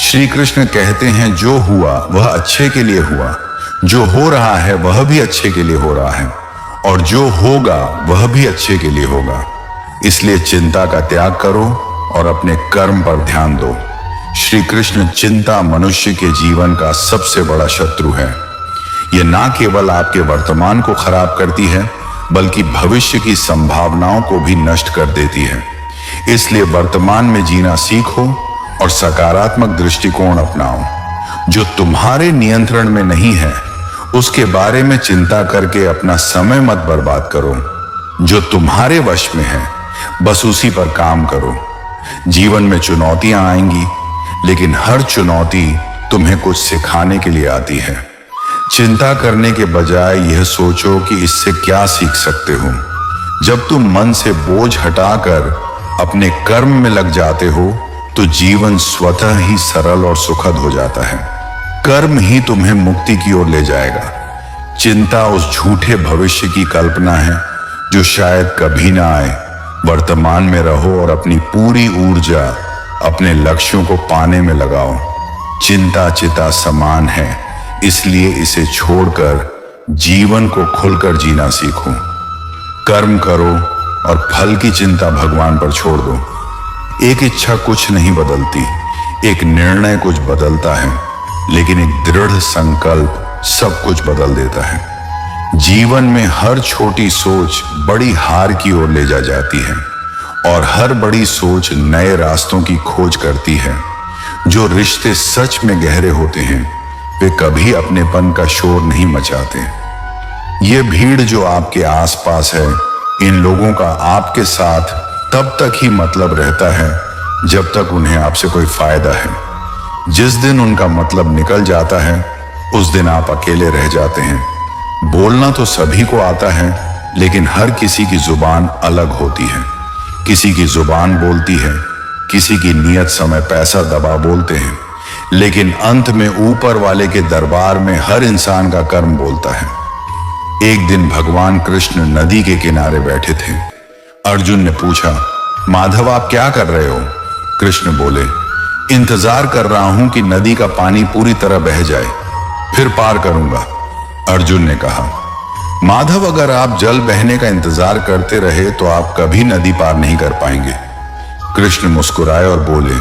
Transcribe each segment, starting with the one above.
श्री कृष्ण कहते हैं जो हुआ वह अच्छे के लिए हुआ, जो हो रहा है वह भी अच्छे के लिए हो रहा है, और जो होगा वह भी अच्छे के लिए होगा। इसलिए चिंता का त्याग करो और अपने कर्म पर ध्यान दो। श्री कृष्ण चिंता मनुष्य के जीवन का सबसे बड़ा शत्रु है। यह ना केवल आपके वर्तमान को खराब करती है बल्कि भविष्य की संभावनाओं को भी नष्ट कर देती है। इसलिए वर्तमान में जीना सीखो और सकारात्मक दृष्टिकोण अपनाओ। जो तुम्हारे नियंत्रण में नहीं है उसके बारे में चिंता करके अपना समय मत बर्बाद करो। जो तुम्हारे वश में है बस उसी पर काम करो। जीवन में चुनौतियां आएंगी, लेकिन हर चुनौती तुम्हें कुछ सिखाने के लिए आती है। चिंता करने के बजाय यह सोचो कि इससे क्या सीख सकते हो। जब तुम मन से बोझ हटाकर अपने कर्म में लग जाते हो तो जीवन स्वतः ही सरल और सुखद हो जाता है। कर्म ही तुम्हें मुक्ति की ओर ले जाएगा। चिंता उस झूठे भविष्य की कल्पना है जो शायद कभी ना आए। वर्तमान में रहो और अपनी पूरी ऊर्जा अपने लक्ष्यों को पाने में लगाओ। चिंता चिता समान है, इसलिए इसे छोड़कर जीवन को खुलकर जीना सीखो। कर्म करो और फल की चिंता भगवान पर छोड़ दो। एक इच्छा कुछ नहीं बदलती, एक निर्णय कुछ बदलता है, लेकिन एक दृढ़ संकल्प सब कुछ बदल देता है। जीवन में हर छोटी सोच बड़ी हार की ओर ले जा जाती है और हर बड़ी सोच नए रास्तों की खोज करती है। जो रिश्ते सच में गहरे होते हैं वे कभी अपनेपन का शोर नहीं मचाते। ये भीड़ जो आपके आसपास है, इन लोगों का आपके साथ तब तक ही मतलब रहता है जब तक उन्हें आपसे कोई फायदा है। जिस दिन उनका मतलब निकल जाता है उस दिन आप अकेले रह जाते हैं। बोलना तो सभी को आता है, लेकिन हर किसी की जुबान अलग होती है। किसी की जुबान बोलती है, किसी की नियत समय पैसा दबा बोलते हैं, लेकिन अंत में ऊपर वाले के दरबार में हर इंसान का कर्म बोलता है। एक दिन भगवान कृष्ण नदी के किनारे बैठे थे। अर्जुन ने पूछा, माधव आप क्या कर रहे हो? कृष्ण बोले, इंतजार कर रहा हूं कि नदी का पानी पूरी तरह बह जाए, फिर पार करूंगा। अर्जुन ने कहा, माधव अगर आप जल बहने का इंतजार करते रहे तो आप कभी नदी पार नहीं कर पाएंगे। कृष्ण मुस्कुराए और बोले,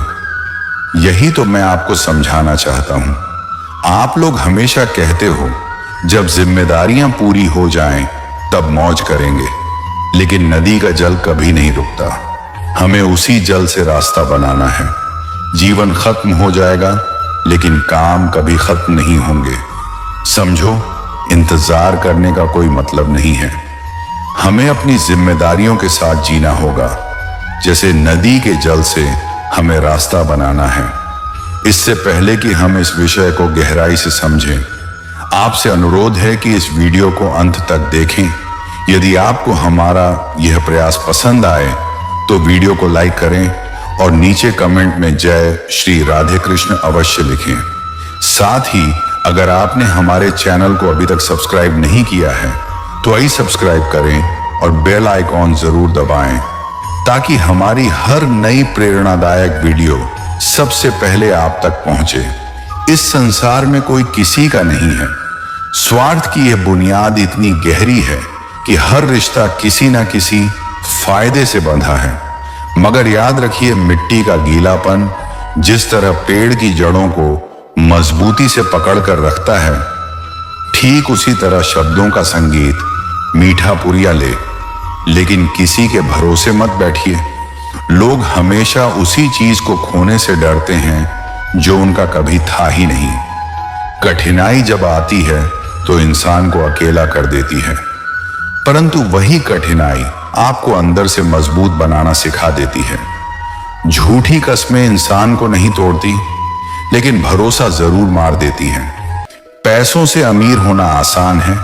यही तो मैं आपको समझाना चाहता हूं। आप लोग हमेशा कहते हो जब जिम्मेदारियां पूरी हो जाएं तब मौज करेंगे, लेकिन नदी का जल कभी नहीं रुकता। हमें उसी जल से रास्ता बनाना है। जीवन खत्म हो जाएगा लेकिन काम कभी खत्म नहीं होंगे। समझो, इंतजार करने का कोई मतलब नहीं है। हमें अपनी जिम्मेदारियों के साथ जीना होगा। जैसे नदी के जल से हमें रास्ता बनाना है। इससे पहले कि हम इस विषय को गहराई से समझें, आपसे अनुरोध है कि इस वीडियो को अंत तक देखें। यदि आपको हमारा यह प्रयास पसंद आए तो वीडियो को लाइक करें और नीचे कमेंट में जय श्री राधे कृष्ण अवश्य लिखें। साथ ही अगर आपने हमारे चैनल को अभी तक सब्सक्राइब नहीं किया है तो आइए सब्सक्राइब करें और बेल आइकॉन जरूर दबाएं ताकि हमारी हर नई प्रेरणादायक वीडियो सबसे पहले आप तक पहुंचे। इस संसार में कोई किसी का नहीं है। स्वार्थ की यह बुनियाद इतनी गहरी है कि हर रिश्ता किसी न किसी फायदे से बंधा है। मगर याद रखिए, मिट्टी का गीलापन जिस तरह पेड़ की जड़ों को मजबूती से पकड़ कर रखता है, ठीक उसी तरह शब्दों का संगीत मीठा पुरिया ले, लेकिन किसी के भरोसे मत बैठिए। लोग हमेशा उसी चीज को खोने से डरते हैं जो उनका कभी था ही नहीं। कठिनाई जब आती है तो इंसान को अकेला कर देती है, परंतु वही कठिनाई आपको अंदर से मजबूत बनाना सिखा देती है। झूठी कस्में इंसान को नहीं तोड़ती, लेकिन भरोसा जरूर मार देती हैं। पैसों से अमीर होना आसान है,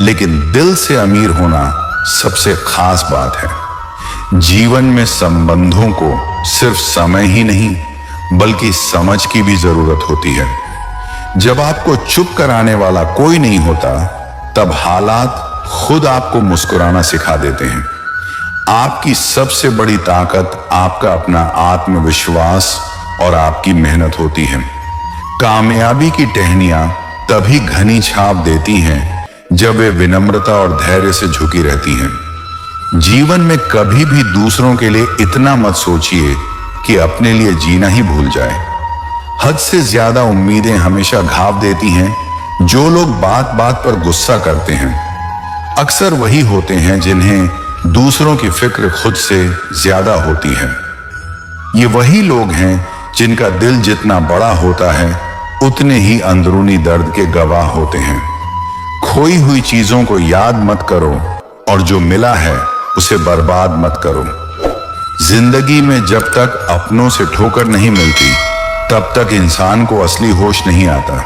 लेकिन दिल से अमीर होना सबसे खास बात है। जीवन में संबंधों को सिर्फ समय ही नहीं बल्कि समझ की भी जरूरत होती है। जब आपको चुप कराने वाला कोई नहीं होता, तब हालात खुद आपको मुस्कुराना सिखा देते हैं। आपकी सबसे बड़ी ताकत आपका अपना आत्मविश्वास और आपकी मेहनत होती है। कामयाबी की टहनियां तभी घनी छाप देती हैं जब वे विनम्रता और धैर्य से झुकी रहती हैं। जीवन में कभी भी दूसरों के लिए इतना मत सोचिए कि अपने लिए जीना ही भूल जाए। हद से ज्यादा उम्मीदें हमेशा घाव देती हैं। जो लोग बात बात पर गुस्सा करते हैं अक्सर वही होते हैं जिन्हें दूसरों की फिक्र खुद से ज्यादा होती है। ये वही लोग हैं जिनका दिल जितना बड़ा होता है उतने ही अंदरूनी दर्द के गवाह होते हैं। खोई हुई चीजों को याद मत करो और जो मिला है उसे बर्बाद मत करो। जिंदगी में जब तक अपनों से ठोकर नहीं मिलती तब तक इंसान को असली होश नहीं आता।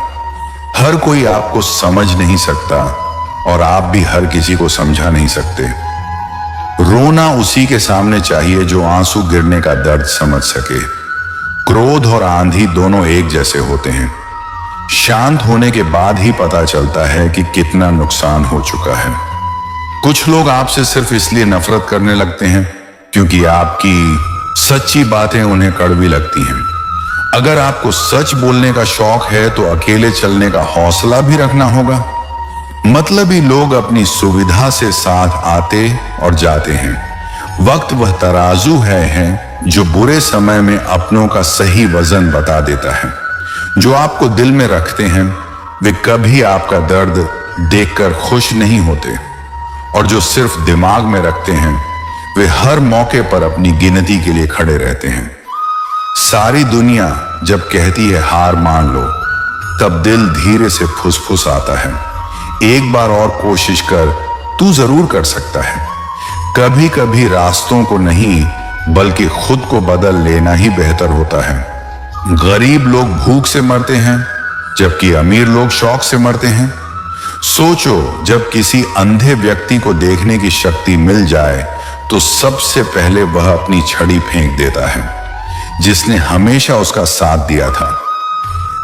हर कोई आपको समझ नहीं सकता और आप भी हर किसी को समझा नहीं सकते। रोना उसी के सामने चाहिए जो आंसू गिरने का दर्द समझ सके। क्रोध और आंधी दोनों एक जैसे होते हैं। शांत होने के बाद ही पता चलता है कि कितना नुकसान हो चुका है। कुछ लोग आपसे सिर्फ इसलिए नफरत करने लगते हैं क्योंकि आपकी सच्ची बातें उन्हें कड़वी लगती हैं। अगर आपको सच बोलने का शौक है तो अकेले चलने का हौसला भी रखना होगा। मतलबी लोग अपनी सुविधा से साथ आते और जाते हैं। वक्त वह तराजू है जो बुरे समय में अपनों का सही वजन बता देता है। जो आपको दिल में रखते हैं वे कभी आपका दर्द देखकर खुश नहीं होते और जो सिर्फ दिमाग में रखते हैं वे हर मौके पर अपनी गिनती के लिए खड़े रहते हैं। सारी दुनिया जब कहती है हार मान लो तब दिल धीरे से फुसफुस आता है, एक बार और कोशिश कर, तू जरूर कर सकता है। कभी कभी रास्तों को नहीं बल्कि खुद को बदल लेना ही बेहतर होता है। गरीब लोग भूख से मरते हैं जबकि अमीर लोग शौक से मरते हैं। सोचो, जब किसी अंधे व्यक्ति को देखने की शक्ति मिल जाए तो सबसे पहले वह अपनी छड़ी फेंक देता है जिसने हमेशा उसका साथ दिया था।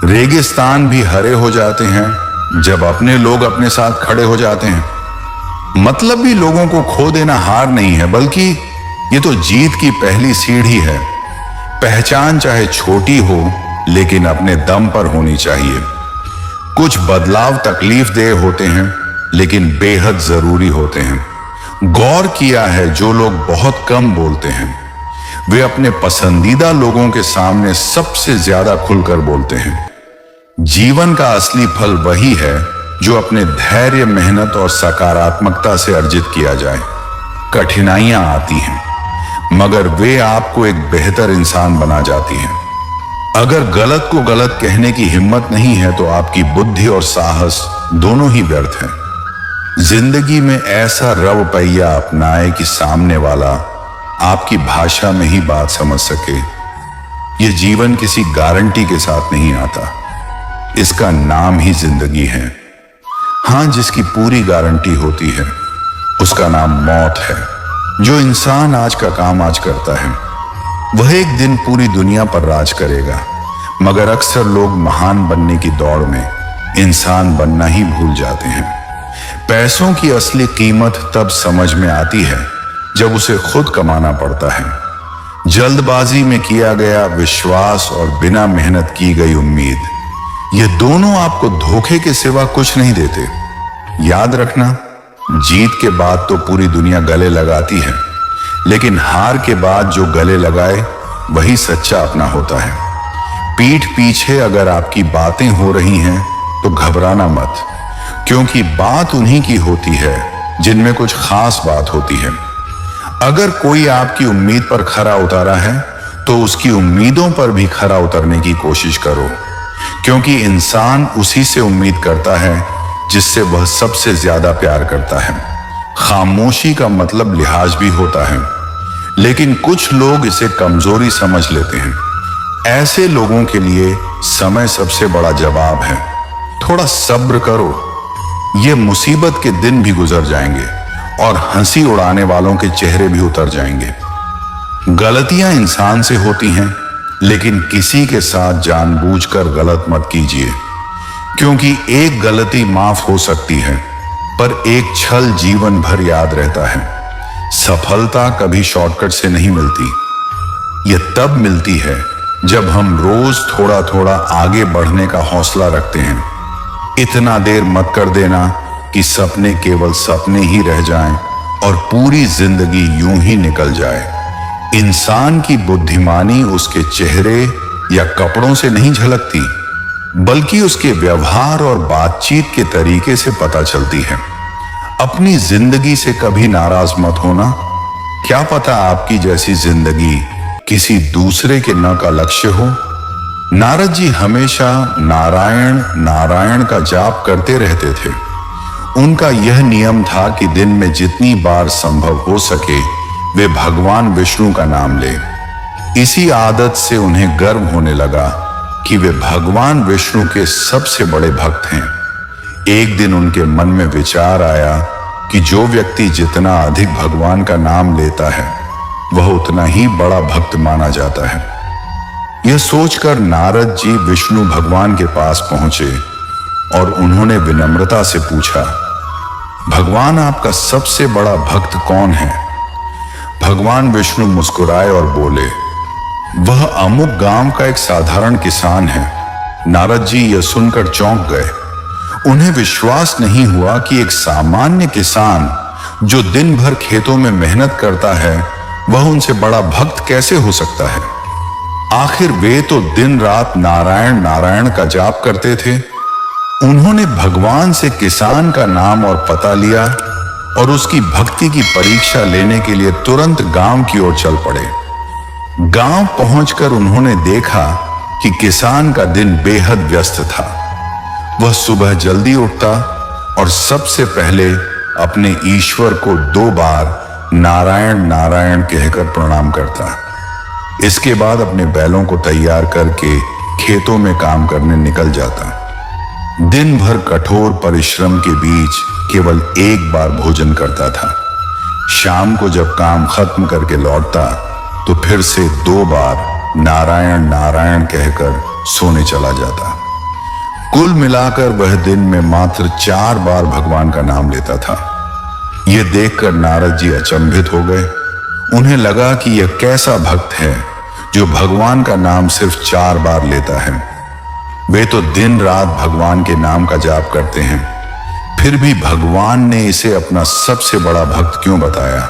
रेगिस्तान भी हरे हो जाते हैं जब अपने लोग अपने साथ खड़े हो जाते हैं। मतलबी लोगों को खो देना हार नहीं है बल्कि ये तो जीत की पहली सीढ़ी है। पहचान चाहे छोटी हो लेकिन अपने दम पर होनी चाहिए। कुछ बदलाव तकलीफ दे होते हैं लेकिन बेहद जरूरी होते हैं। गौर किया है जो लोग बहुत कम बोलते हैं वे अपने पसंदीदा लोगों के सामने सबसे ज्यादा खुलकर बोलते हैं। जीवन का असली फल वही है जो अपने धैर्य, मेहनत और सकारात्मकता से अर्जित किया जाए। कठिनाइयां आती हैं मगर वे आपको एक बेहतर इंसान बना जाती हैं। अगर गलत को गलत कहने की हिम्मत नहीं है तो आपकी बुद्धि और साहस दोनों ही व्यर्थ हैं। जिंदगी में ऐसा रवैया अपनाए कि सामने वाला आपकी भाषा में ही बात समझ सके। यह जीवन किसी गारंटी के साथ नहीं आता, इसका नाम ही जिंदगी है। हां, जिसकी पूरी गारंटी होती है उसका नाम मौत है। जो इंसान आज का काम आज करता है वह एक दिन पूरी दुनिया पर राज करेगा, मगर अक्सर लोग महान बनने की दौड़ में इंसान बनना ही भूल जाते हैं। पैसों की असली कीमत तब समझ में आती है जब उसे खुद कमाना पड़ता है। जल्दबाजी में किया गया विश्वास और बिना मेहनत की गई उम्मीद, ये दोनों आपको धोखे के सिवा कुछ नहीं देते। याद रखना, जीत के बाद तो पूरी दुनिया गले लगाती है, लेकिन हार के बाद जो गले लगाए वही सच्चा अपना होता है। पीठ पीछे अगर आपकी बातें हो रही हैं तो घबराना मत, क्योंकि बात उन्हीं की होती है जिनमें कुछ खास बात होती है। अगर कोई आपकी उम्मीद पर खरा उतारा है तो उसकी उम्मीदों पर भी खरा उतरने की कोशिश करो, क्योंकि इंसान उसी से उम्मीद करता है जिससे वह सबसे ज्यादा प्यार करता है। खामोशी का मतलब लिहाज भी होता है, लेकिन कुछ लोग इसे कमजोरी समझ लेते हैं। ऐसे लोगों के लिए समय सबसे बड़ा जवाब है। थोड़ा सब्र करो, ये मुसीबत के दिन भी गुजर जाएंगे और हंसी उड़ाने वालों के चेहरे भी उतर जाएंगे। गलतियां इंसान से होती हैं, लेकिन किसी के साथ जानबूझकर गलत मत कीजिए, क्योंकि एक गलती माफ हो सकती है पर एक छल जीवन भर याद रहता है। सफलता कभी शॉर्टकट से नहीं मिलती, यह तब मिलती है जब हम रोज थोड़ा थोड़ा आगे बढ़ने का हौसला रखते हैं। इतना देर मत कर देना कि सपने केवल सपने ही रह जाएं और पूरी जिंदगी यूं ही निकल जाए। इंसान की बुद्धिमानी उसके चेहरे या कपड़ों से नहीं झलकती, बल्कि उसके व्यवहार और बातचीत के तरीके से पता चलती है। अपनी जिंदगी से कभी नाराज मत होना। क्या पता आपकी जैसी जिंदगी किसी दूसरे के न का लक्ष्य हो। नारद जी हमेशा नारायण नारायण का जाप करते रहते थे। उनका यह नियम था कि दिन में जितनी बार संभव हो सके वे भगवान विष्णु का नाम ले। इसी आदत से उन्हें गर्व होने लगा कि वे भगवान विष्णु के सबसे बड़े भक्त हैं। एक दिन उनके मन में विचार आया कि जो व्यक्ति जितना अधिक भगवान का नाम लेता है वह उतना ही बड़ा भक्त माना जाता है। यह सोचकर नारद जी विष्णु भगवान के पास पहुंचे और उन्होंने विनम्रता से पूछा, भगवान आपका सबसे बड़ा भक्त कौन है? भगवान विष्णु मुस्कुराए और बोले, वह अमुक गांव का एक साधारण किसान है। नारद जी यह सुनकर चौंक गए। उन्हें विश्वास नहीं हुआ कि एक सामान्य किसान जो दिन भर खेतों में मेहनत करता है वह उनसे बड़ा भक्त कैसे हो सकता है। आखिर वे तो दिन रात नारायण नारायण का जाप करते थे। उन्होंने भगवान से किसान का नाम और पता लिया और उसकी भक्ति की परीक्षा लेने के लिए तुरंत गांव की ओर चल पड़े। गांव पहुंचकर उन्होंने देखा कि किसान का दिन बेहद व्यस्त था। वह सुबह जल्दी उठता और सबसे पहले अपने ईश्वर को 2 बार नारायण नारायण कहकर प्रणाम करता। इसके बाद अपने बैलों को तैयार करके खेतों में काम करने निकल जाता। दिन भर कठोर परिश्रम के बीच केवल एक बार भोजन करता था। शाम को जब काम खत्म करके लौटता तो फिर से 2 बार नारायण नारायण कहकर सोने चला जाता। कुल मिलाकर वह दिन में मात्र 4 बार भगवान का नाम लेता था। यह देखकर नारद जी अचंभित हो गए। उन्हें लगा कि यह कैसा भक्त है जो भगवान का नाम सिर्फ 4 बार लेता है। वे तो दिन रात भगवान के नाम का जाप करते हैं, फिर भी भगवान ने इसे अपना सबसे बड़ा भक्त क्यों बताया।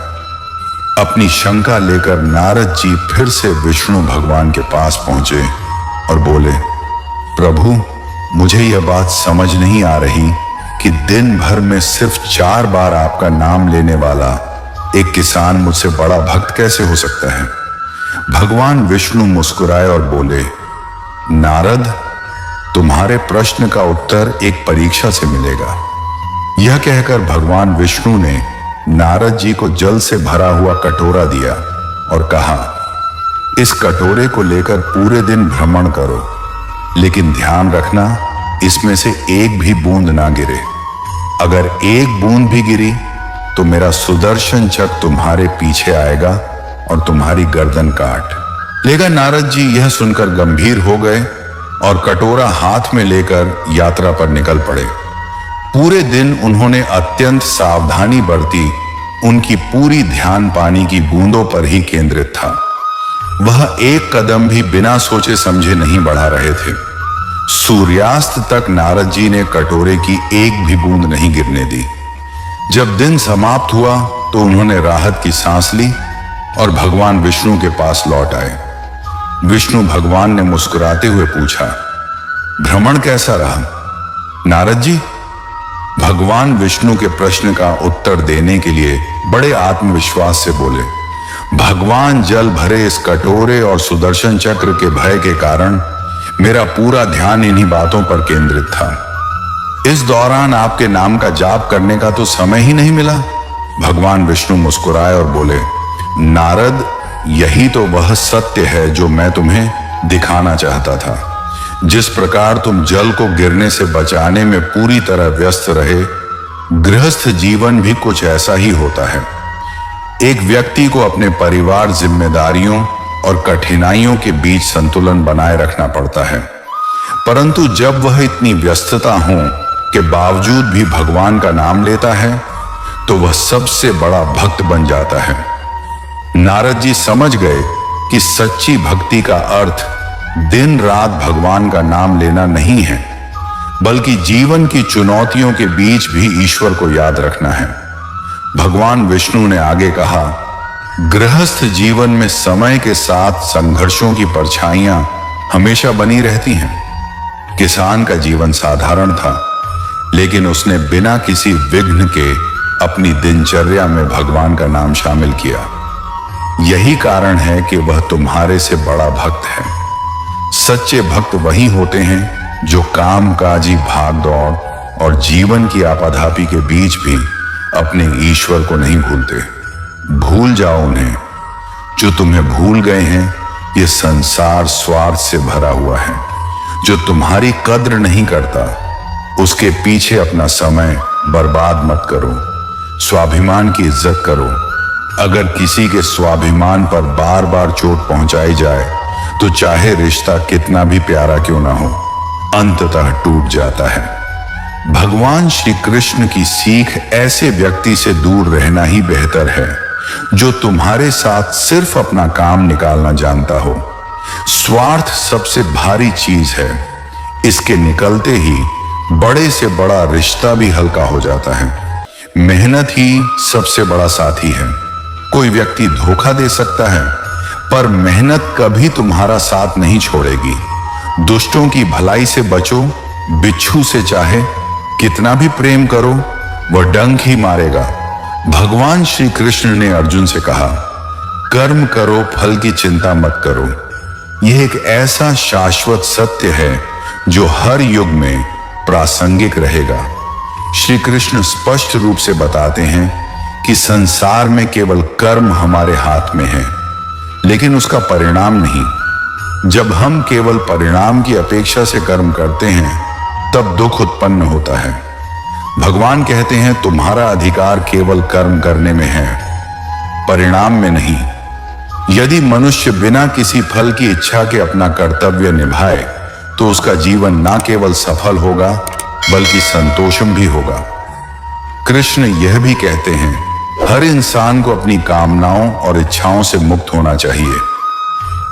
अपनी शंका लेकर नारद जी फिर से विष्णु भगवान के पास पहुंचे और बोले, प्रभु, मुझे यह बात समझ नहीं आ रही कि दिन भर में सिर्फ 4 बार आपका नाम लेने वाला एक किसान मुझसे बड़ा भक्त कैसे हो सकता है। भगवान विष्णु मुस्कुराए और बोले, नारद, तुम्हारे प्रश्न का उत्तर एक परीक्षा से मिलेगा। यह कहकर भगवान विष्णु ने नारद जी को जल से भरा हुआ कटोरा दिया और कहा, इस कटोरे को लेकर पूरे दिन भ्रमण करो, लेकिन ध्यान रखना इसमें से एक भी बूंद ना गिरे। अगर एक बूंद भी गिरी तो मेरा सुदर्शन चक्र तुम्हारे पीछे आएगा और तुम्हारी गर्दन काट लेगा। नारद जी यह सुनकर गंभीर हो गए और कटोरा हाथ में लेकर यात्रा पर निकल पड़े। पूरे दिन उन्होंने अत्यंत सावधानी बरती। उनकी पूरी ध्यान पानी की बूंदों पर ही केंद्रित था। वह एक कदम भी बिना सोचे समझे नहीं बढ़ा रहे थे। सूर्यास्त तक नारद जी ने कटोरे की एक भी बूंद नहीं गिरने दी। जब दिन समाप्त हुआ तो उन्होंने राहत की सांस ली और भगवान विष्णु के पास लौट आए। विष्णु भगवान ने मुस्कुराते हुए पूछा, भ्रमण कैसा रहा? नारद जी भगवान विष्णु के प्रश्न का उत्तर देने के लिए बड़े आत्मविश्वास से बोले, भगवान जल भरे इस कटोरे और सुदर्शन चक्र के भय के कारण मेरा पूरा ध्यान इन्हीं बातों पर केंद्रित था। इस दौरान आपके नाम का जाप करने का तो समय ही नहीं मिला। भगवान विष्णु मुस्कुराए और बोले, नारद, यही तो वह सत्य है जो मैं तुम्हें दिखाना चाहता था। जिस प्रकार तुम जल को गिरने से बचाने में पूरी तरह व्यस्त रहे, गृहस्थ जीवन भी कुछ ऐसा ही होता है। एक व्यक्ति को अपने परिवार, जिम्मेदारियों और कठिनाइयों के बीच संतुलन बनाए रखना पड़ता है, परंतु जब वह इतनी व्यस्तता हो के बावजूद भी भगवान का नाम लेता है तो वह सबसे बड़ा भक्त बन जाता है। नारद जी समझ गए कि सच्ची भक्ति का अर्थ दिन रात भगवान का नाम लेना नहीं है, बल्कि जीवन की चुनौतियों के बीच भी ईश्वर को याद रखना है। भगवान विष्णु ने आगे कहा, गृहस्थ जीवन में समय के साथ संघर्षों की परछाइयां हमेशा बनी रहती हैं। किसान का जीवन साधारण था, लेकिन उसने बिना किसी विघ्न के अपनी दिनचर्या में भगवान का नाम शामिल किया। यही कारण है कि वह तुम्हारे से बड़ा भक्त है। सच्चे भक्त वही होते हैं जो कामकाजी भागदौड़ और जीवन की आपाधापी के बीच भी अपने ईश्वर को नहीं भूलते। भूल जाओ उन्हें। जो तुम्हें भूल गए हैं, ये संसार स्वार्थ से भरा हुआ है। जो तुम्हारी कद्र नहीं करता, उसके पीछे अपना समय बर्बाद मत करो। स्वाभिमान की इज्जत करो। अगर किसी के स्वाभिमान पर बार बार चोट पहुंचाई जाए, तो चाहे रिश्ता कितना भी प्यारा क्यों ना हो, अंततः टूट जाता है। भगवान श्री कृष्ण की सीख ऐसे व्यक्ति से दूर रहना ही बेहतर है, जो तुम्हारे साथ सिर्फ अपना काम निकालना जानता हो। स्वार्थ सबसे भारी चीज है। इसके निकलते ही बड़े से बड़ा रिश्ता भी हल्का हो जाता है। मेहनत ही सबसे बड़ा साथी है। कोई व्यक्ति धोखा दे सकता है, पर मेहनत कभी तुम्हारा साथ नहीं छोड़ेगी। दुष्टों की भलाई से बचो। बिच्छू से चाहे कितना भी प्रेम करो, वह डंक ही मारेगा। भगवान श्री कृष्ण ने अर्जुन से कहा, कर्म करो, फल की चिंता मत करो। यह एक ऐसा शाश्वत सत्य है जो हर युग में प्रासंगिक रहेगा। श्री कृष्ण स्पष्ट रूप से बताते हैं कि संसार में केवल कर्म हमारे हाथ में है, लेकिन उसका परिणाम नहीं। जब हम केवल परिणाम की अपेक्षा से कर्म करते हैं, तब दुख उत्पन्न होता है। भगवान कहते हैं, तुम्हारा अधिकार केवल कर्म करने में है, परिणाम में नहीं। यदि मनुष्य बिना किसी फल की इच्छा के अपना कर्तव्य निभाए, तो उसका जीवन न केवल सफल होगा, बल्कि संतोषम भी होगा। कृष्ण यह भी कहते हैं, हर इंसान को अपनी कामनाओं और इच्छाओं से मुक्त होना चाहिए,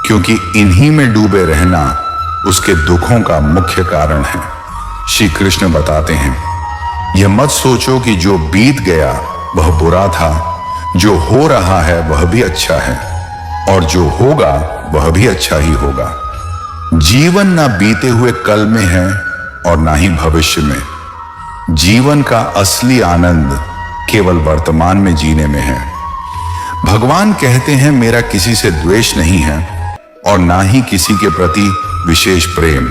क्योंकि इन्हीं में डूबे रहना उसके दुखों का मुख्य कारण है। श्री कृष्ण बताते हैं, यह मत सोचो कि जो बीत गया वह बुरा था, जो हो रहा है वह भी अच्छा है, और जो होगा वह भी अच्छा ही होगा। जीवन ना बीते हुए कल में है और ना ही भविष्य में। जीवन का असली आनंद केवल वर्तमान में जीने में है। भगवान कहते हैं, मेरा किसी से द्वेष नहीं है और ना ही किसी के प्रति विशेष प्रेम,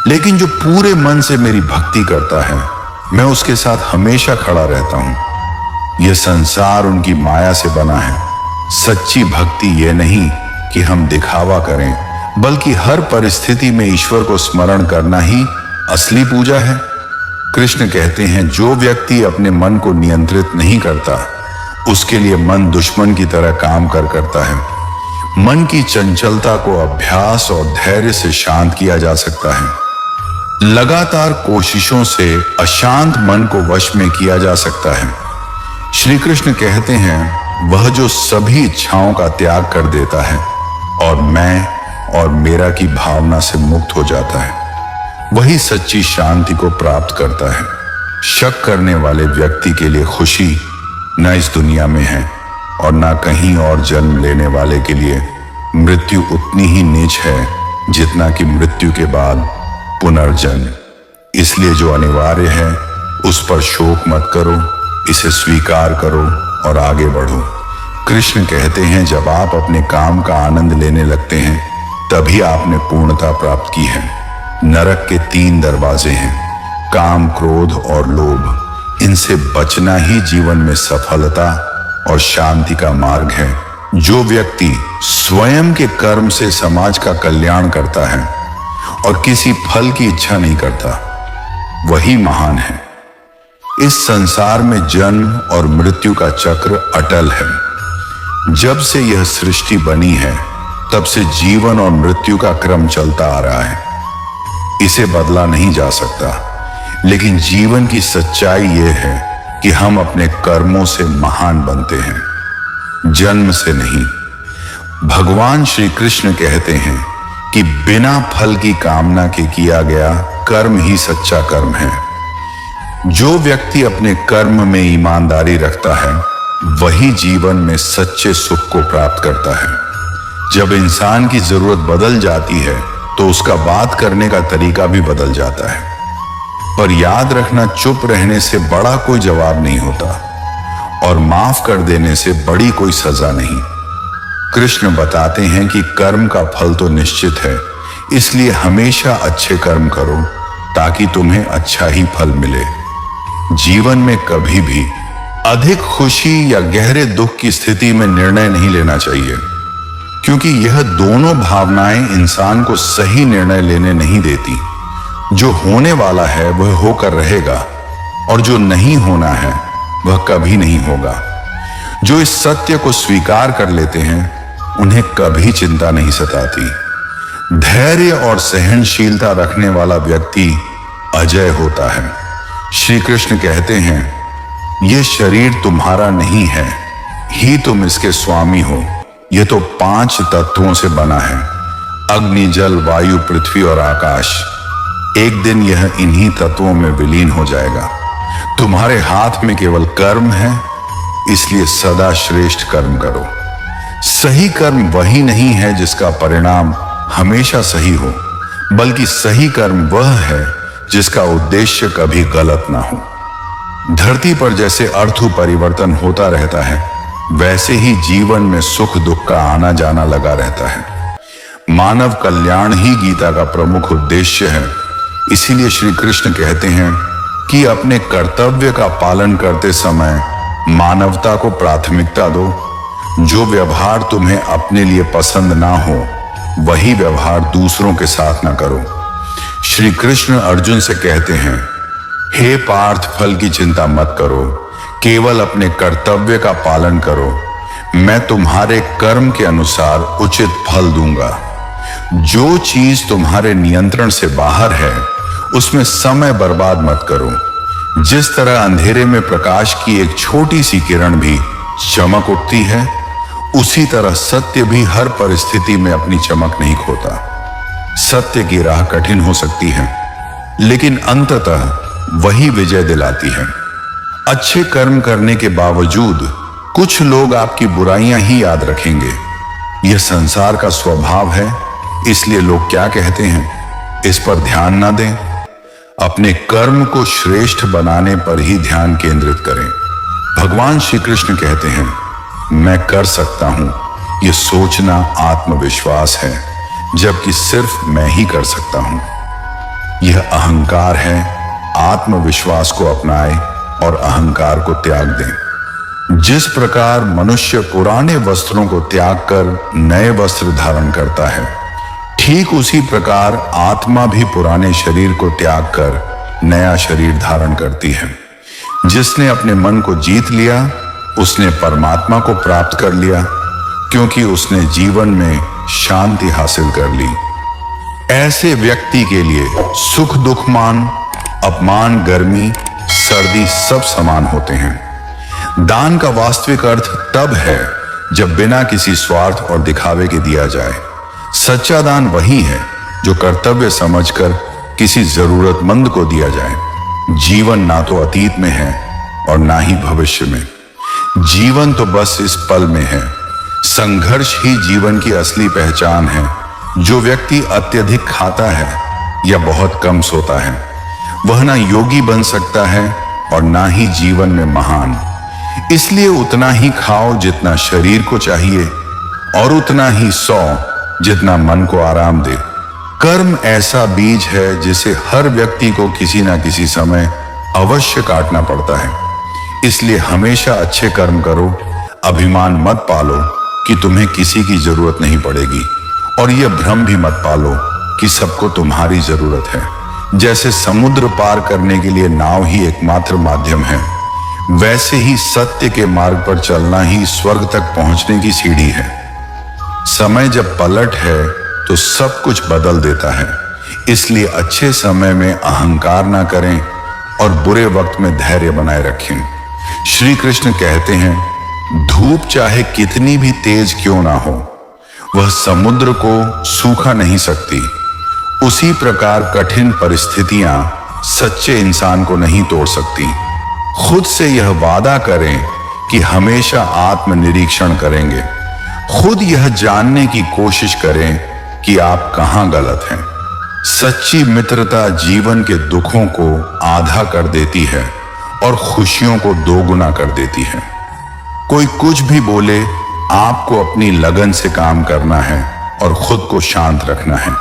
लेकिन जो पूरे मन से मेरी भक्ति करता है, मैं उसके साथ हमेशा खड़ा रहता हूं। यह संसार उनकी माया से बना है। सच्ची भक्ति यह नहीं कि हम दिखावा करें, बल्कि हर परिस्थिति में ईश्वर को स्मरण करना ही असली पूजा है। कृष्ण कहते हैं, जो व्यक्ति अपने मन को नियंत्रित नहीं करता, उसके लिए मन दुश्मन की तरह काम करता है। मन की चंचलता को अभ्यास और धैर्य से शांत किया जा सकता है। लगातार कोशिशों से अशांत मन को वश में किया जा सकता है। श्री कृष्ण कहते हैं, वह जो सभी इच्छाओं का त्याग कर देता है और मैं और मेरा की भावना से मुक्त हो जाता है, वही सच्ची शांति को प्राप्त करता है। शक करने वाले व्यक्ति के लिए खुशी न इस दुनिया में है और न कहीं और जन्म लेने वाले के लिए मृत्यु उतनी ही नीच है जितना कि मृत्यु के बाद पुनर्जन्म। इसलिए जो अनिवार्य है उस पर शोक मत करो, इसे स्वीकार करो और आगे बढ़ो। कृष्ण कहते हैं, जब आप अपने काम का आनंद लेने लगते हैं, तभी आपने पूर्णता प्राप्त की है। नरक के 3 दरवाजे हैं, काम, क्रोध और लोभ। इनसे बचना ही जीवन में सफलता और शांति का मार्ग है। जो व्यक्ति स्वयं के कर्म से समाज का कल्याण करता है और किसी फल की इच्छा नहीं करता, वही महान है। इस संसार में जन्म और मृत्यु का चक्र अटल है। जब से यह सृष्टि बनी है, तब से जीवन और मृत्यु का क्रम चलता आ रहा है। इसे बदला नहीं जा सकता, लेकिन जीवन की सच्चाई यह है कि हम अपने कर्मों से महान बनते हैं, जन्म से नहीं। भगवान श्री कृष्ण कहते हैं कि बिना फल की कामना के किया गया कर्म ही सच्चा कर्म है। जो व्यक्ति अपने कर्म में ईमानदारी रखता है वही जीवन में सच्चे सुख को प्राप्त करता है। जब इंसान की जरूरत बदल जाती है तो उसका बात करने का तरीका भी बदल जाता है। पर याद रखना, चुप रहने से बड़ा कोई जवाब नहीं होता और माफ कर देने से बड़ी कोई सजा नहीं। कृष्ण बताते हैं कि कर्म का फल तो निश्चित है, इसलिए हमेशा अच्छे कर्म करो ताकि तुम्हें अच्छा ही फल मिले। जीवन में कभी भी अधिक खुशी या गहरे दुख की स्थिति में निर्णय नहीं लेना चाहिए, क्योंकि यह दोनों भावनाएं इंसान को सही निर्णय लेने नहीं देती। जो होने वाला है वह होकर रहेगा और जो नहीं होना है वह कभी नहीं होगा। जो इस सत्य को स्वीकार कर लेते हैं उन्हें कभी चिंता नहीं सताती। धैर्य और सहनशीलता रखने वाला व्यक्ति अजय होता है। श्री कृष्ण कहते हैं, यह शरीर तुम्हारा नहीं है, ही तुम इसके स्वामी हो। यह तो 5 तत्वों से बना है, अग्नि, जल, वायु, पृथ्वी और आकाश। एक दिन यह इन्हीं तत्वों में विलीन हो जाएगा। तुम्हारे हाथ में केवल कर्म है, इसलिए सदा श्रेष्ठ कर्म करो। सही कर्म वही नहीं है जिसका परिणाम हमेशा सही हो, बल्कि सही कर्म वह है जिसका उद्देश्य कभी गलत ना हो। धरती पर जैसे अर्थ परिवर्तन होता रहता है, वैसे ही जीवन में सुख दुख का आना जाना लगा रहता है। मानव कल्याण ही गीता का प्रमुख उद्देश्य है। इसीलिए श्री कृष्ण कहते हैं कि अपने कर्तव्य का पालन करते समय मानवता को प्राथमिकता दो। जो व्यवहार तुम्हें अपने लिए पसंद ना हो वही व्यवहार दूसरों के साथ ना करो। श्री कृष्ण अर्जुन से कहते हैं, हे पार्थ, फल की चिंता मत करो, केवल अपने कर्तव्य का पालन करो। मैं तुम्हारे कर्म के अनुसार उचित फल दूंगा। जो चीज तुम्हारे नियंत्रण से बाहर है उसमें समय बर्बाद मत करो। जिस तरह अंधेरे में प्रकाश की एक छोटी सी किरण भी चमक उठती है, उसी तरह सत्य भी हर परिस्थिति में अपनी चमक नहीं खोता। सत्य की राह कठिन हो सकती है, लेकिन अंततः वही विजय दिलाती है। अच्छे कर्म करने के बावजूद कुछ लोग आपकी बुराइयां ही याद रखेंगे। यह संसार का स्वभाव है, इसलिए लोग क्या कहते हैं इस पर ध्यान ना दें। अपने कर्म को श्रेष्ठ बनाने पर ही ध्यान केंद्रित करें। भगवान श्री कृष्ण कहते हैं, मैं कर सकता हूं, यह सोचना आत्मविश्वास है, जबकि सिर्फ मैं ही कर सकता हूं यह अहंकार है। आत्मविश्वास को अपनाएं और अहंकार को त्याग दें। जिस प्रकार मनुष्य पुराने वस्त्रों को त्याग कर नए वस्त्र धारण करता है, ठीक उसी प्रकार आत्मा भी पुराने शरीर को त्याग कर नया शरीर धारण करती है। जिसने अपने मन को जीत लिया उसने परमात्मा को प्राप्त कर लिया, क्योंकि उसने जीवन में शांति हासिल कर ली। ऐसे व्यक्ति के लिए सुख दुख, मान अपमान, गर्मी सर्दी सब समान होते हैं। दान का वास्तविक अर्थ तब है जब बिना किसी स्वार्थ और दिखावे के दिया जाए। सच्चा दान वही है जो कर्तव्य समझकर किसी जरूरतमंद को दिया जाए। जीवन ना तो अतीत में है और ना ही भविष्य में। जीवन तो बस इस पल में है। संघर्ष ही जीवन की असली पहचान है। जो व्यक्ति अत्यधिक खाता है या बहुत कम सोता है, वह ना योगी बन सकता है और ना ही जीवन में महान। इसलिए उतना ही खाओ जितना शरीर को चाहिए और उतना ही सो जितना मन को आराम दे। कर्म ऐसा बीज है जिसे हर व्यक्ति को किसी ना किसी समय अवश्य काटना पड़ता है। इसलिए हमेशा अच्छे कर्म करो। अभिमान मत पालो कि तुम्हें किसी की जरूरत नहीं पड़ेगी, और यह भ्रम भी मत पालो कि सबको तुम्हारी जरूरत है। जैसे समुद्र पार करने के लिए नाव ही एकमात्र माध्यम है, वैसे ही सत्य के मार्ग पर चलना ही स्वर्ग तक पहुंचने की सीढ़ी है। समय जब पलट है तो सब कुछ बदल देता है। इसलिए अच्छे समय में अहंकार ना करें और बुरे वक्त में धैर्य बनाए रखें। श्री कृष्ण कहते हैं, धूप चाहे कितनी भी तेज क्यों ना हो, वह समुद्र को सूखा नहीं सकती, उसी प्रकार कठिन परिस्थितियां सच्चे इंसान को नहीं तोड़ सकती। खुद से यह वादा करें कि हमेशा आत्मनिरीक्षण करेंगे। खुद यह जानने की कोशिश करें कि आप कहां गलत हैं। सच्ची मित्रता जीवन के दुखों को आधा कर देती है और खुशियों को दोगुना कर देती है। कोई कुछ भी बोले, आपको अपनी लगन से काम करना है और खुद को शांत रखना है।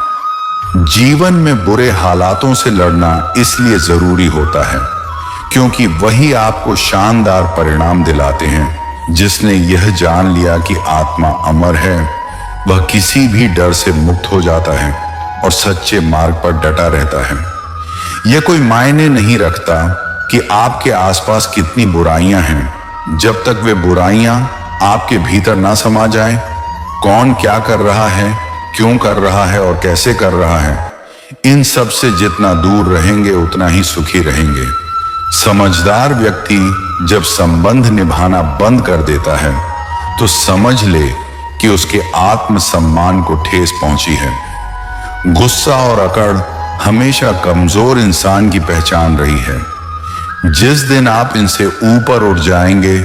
जीवन में बुरे हालातों से लड़ना इसलिए जरूरी होता है क्योंकि वही आपको शानदार परिणाम दिलाते हैं। जिसने यह जान लिया कि आत्मा अमर है, वह किसी भी डर से मुक्त हो जाता है और सच्चे मार्ग पर डटा रहता है। यह कोई मायने नहीं रखता कि आपके आसपास कितनी बुराइयां हैं, जब तक वे बुराइयां आपके भीतर ना समा जाए। कौन क्या कर रहा है, क्यों कर रहा है और कैसे कर रहा है, इन सब से जितना दूर रहेंगे उतना ही सुखी रहेंगे। समझदार व्यक्ति जब संबंध निभाना बंद कर देता है तो समझ ले कि उसके आत्मसम्मान को ठेस पहुंची है। गुस्सा और अकड़ हमेशा कमजोर इंसान की पहचान रही है। जिस दिन आप इनसे ऊपर उठ जाएंगे,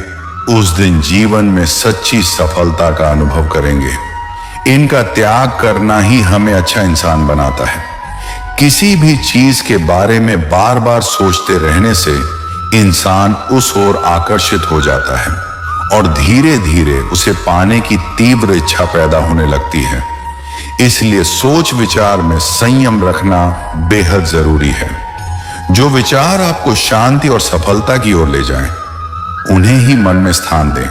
उस दिन जीवन में सच्ची सफलता का अनुभव करेंगे। इनका त्याग करना ही हमें अच्छा इंसान बनाता है। किसी भी चीज के बारे में बार बार सोचते रहने से इंसान उस ओर आकर्षित हो जाता है और धीरे धीरे उसे पाने की तीव्र इच्छा पैदा होने लगती है। इसलिए सोच विचार में संयम रखना बेहद जरूरी है। जो विचार आपको शांति और सफलता की ओर ले जाएं, उन्हें ही मन में स्थान दें।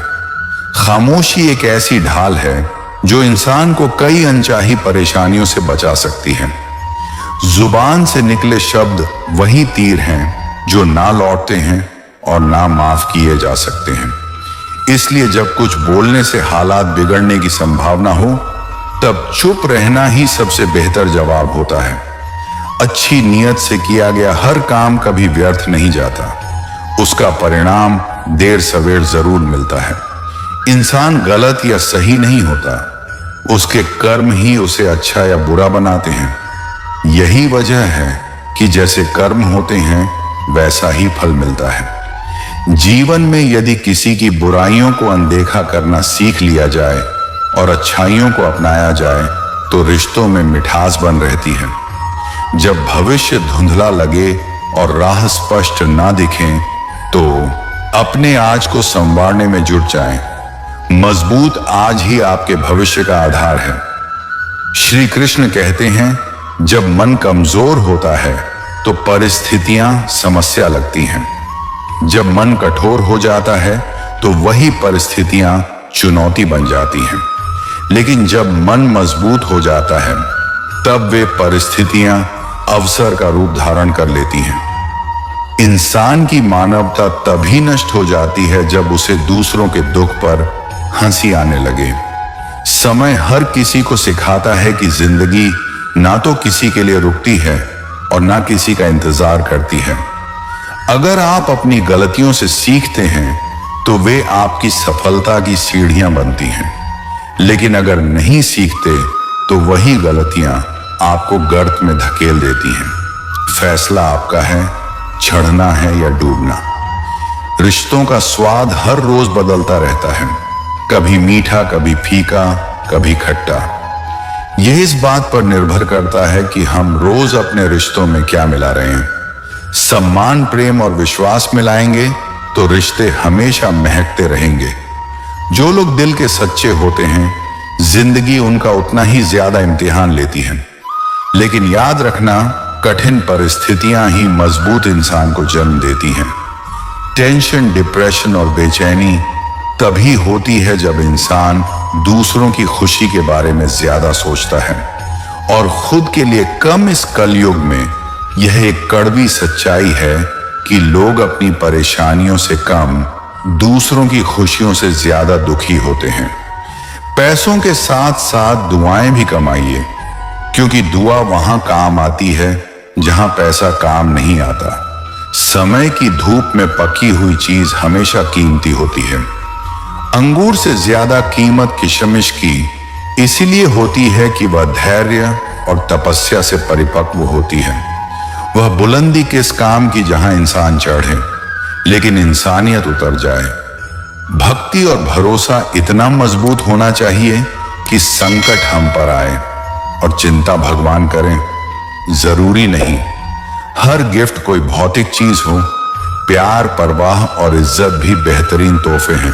खामोशी एक ऐसी ढाल है जो इंसान को कई अनचाही परेशानियों से बचा सकती है। जुबान से निकले शब्द वही तीर हैं जो ना लौटते हैं और ना माफ किए जा सकते हैं। इसलिए जब कुछ बोलने से हालात बिगड़ने की संभावना हो, तब चुप रहना ही सबसे बेहतर जवाब होता है। अच्छी नीयत से किया गया हर काम कभी व्यर्थ नहीं जाता। उसका परिणाम देर सवेर जरूर मिलता है। इंसान गलत या सही नहीं होता, उसके कर्म ही उसे अच्छा या बुरा बनाते हैं। यही वजह है कि जैसे कर्म होते हैं वैसा ही फल मिलता है। जीवन में यदि किसी की बुराइयों को अनदेखा करना सीख लिया जाए और अच्छाइयों को अपनाया जाए तो रिश्तों में मिठास बन रहती है। जब भविष्य धुंधला लगे और राह स्पष्ट ना दिखें तो अपने आज को संवारने में जुट जाएं। मजबूत आज ही आपके भविष्य का आधार है। श्री कृष्ण कहते हैं, जब मन कमजोर होता है तो परिस्थितियां समस्या लगती हैं। जब मन कठोर हो जाता है तो वही परिस्थितियां चुनौती बन जाती हैं। लेकिन जब मन मजबूत हो जाता है तब वे परिस्थितियां अवसर का रूप धारण कर लेती हैं। इंसान की मानवता तभी नष्ट हो जाती है जब उसे दूसरों के दुख पर हंसी आने लगे। समय हर किसी को सिखाता है कि जिंदगी ना तो किसी के लिए रुकती है और ना किसी का इंतजार करती है। अगर आप अपनी गलतियों से सीखते हैं तो वे आपकी सफलता की सीढ़ियां बनती हैं। लेकिन अगर नहीं सीखते तो वही गलतियां आपको गर्त में धकेल देती हैं। फैसला आपका है, चढ़ना है या डूबना। रिश्तों का स्वाद हर रोज बदलता रहता है, कभी मीठा, कभी फीका, कभी खट्टा। यह इस बात पर निर्भर करता है कि हम रोज अपने रिश्तों में क्या मिला रहे हैं। सम्मान, प्रेम और विश्वास मिलाएंगे तो रिश्ते हमेशा महकते रहेंगे। जो लोग दिल के सच्चे होते हैं, जिंदगी उनका उतना ही ज्यादा इम्तिहान लेती है। लेकिन याद रखना, कठिन परिस्थितियां ही मजबूत इंसान को जन्म देती हैं। टेंशन, डिप्रेशन और बेचैनी तभी होती है जब इंसान दूसरों की खुशी के बारे में ज्यादा सोचता है और खुद के लिए कम। इस कलयुग में यह एक कड़वी सच्चाई है कि लोग अपनी परेशानियों से कम दूसरों की खुशियों से ज्यादा दुखी होते हैं। पैसों के साथ साथ दुआएं भी कमाइए, क्योंकि दुआ वहां काम आती है जहां पैसा काम नहीं आता। समय की धूप में पकी हुई चीज हमेशा कीमती होती है। अंगूर से ज्यादा कीमत किशमिश की इसीलिए होती है कि वह धैर्य और तपस्या से परिपक्व होती है। वह बुलंदी किस काम की जहां इंसान चढ़े लेकिन इंसानियत उतर जाए। भक्ति और भरोसा इतना मजबूत होना चाहिए कि संकट हम पर आए और चिंता भगवान करें। जरूरी नहीं हर गिफ्ट कोई भौतिक चीज हो, प्यार, परवाह और इज्जत भी बेहतरीन तोहफे हैं।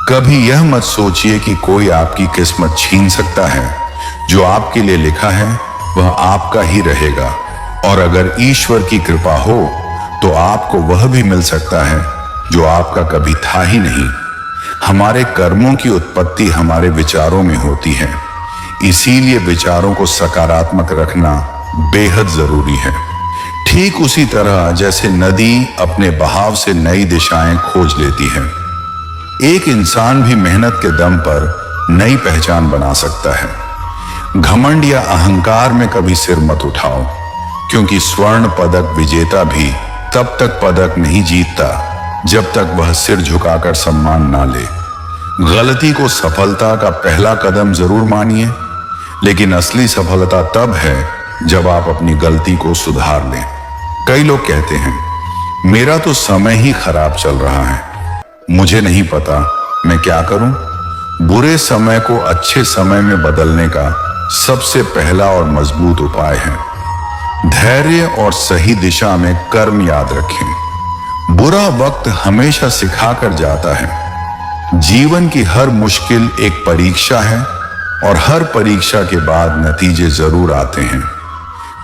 कभी यह मत सोचिए कि कोई आपकी किस्मत छीन सकता है। जो आपके लिए लिखा है वह आपका ही रहेगा, और अगर ईश्वर की कृपा हो तो आपको वह भी मिल सकता है जो आपका कभी था ही नहीं। हमारे कर्मों की उत्पत्ति हमारे विचारों में होती है, इसीलिए विचारों को सकारात्मक रखना बेहद जरूरी है। ठीक उसी तरह जैसे नदी अपने बहाव से नई दिशाएं खोज लेती है, एक इंसान भी मेहनत के दम पर नई पहचान बना सकता है। घमंड या अहंकार में कभी सिर मत उठाओ, क्योंकि स्वर्ण पदक विजेता भी तब तक पदक नहीं जीतता जब तक वह सिर झुकाकर सम्मान ना ले। गलती को सफलता का पहला कदम जरूर मानिए, लेकिन असली सफलता तब है जब आप अपनी गलती को सुधार लें। कई लोग कहते हैं मेरा तो समय ही खराब चल रहा है, मुझे नहीं पता मैं क्या करूं। बुरे समय को अच्छे समय में बदलने का सबसे पहला और मजबूत उपाय है धैर्य और सही दिशा में कर्म याद रखें। बुरा वक्त हमेशा सिखाकर जाता है। जीवन की हर मुश्किल एक परीक्षा है और हर परीक्षा के बाद नतीजे जरूर आते हैं।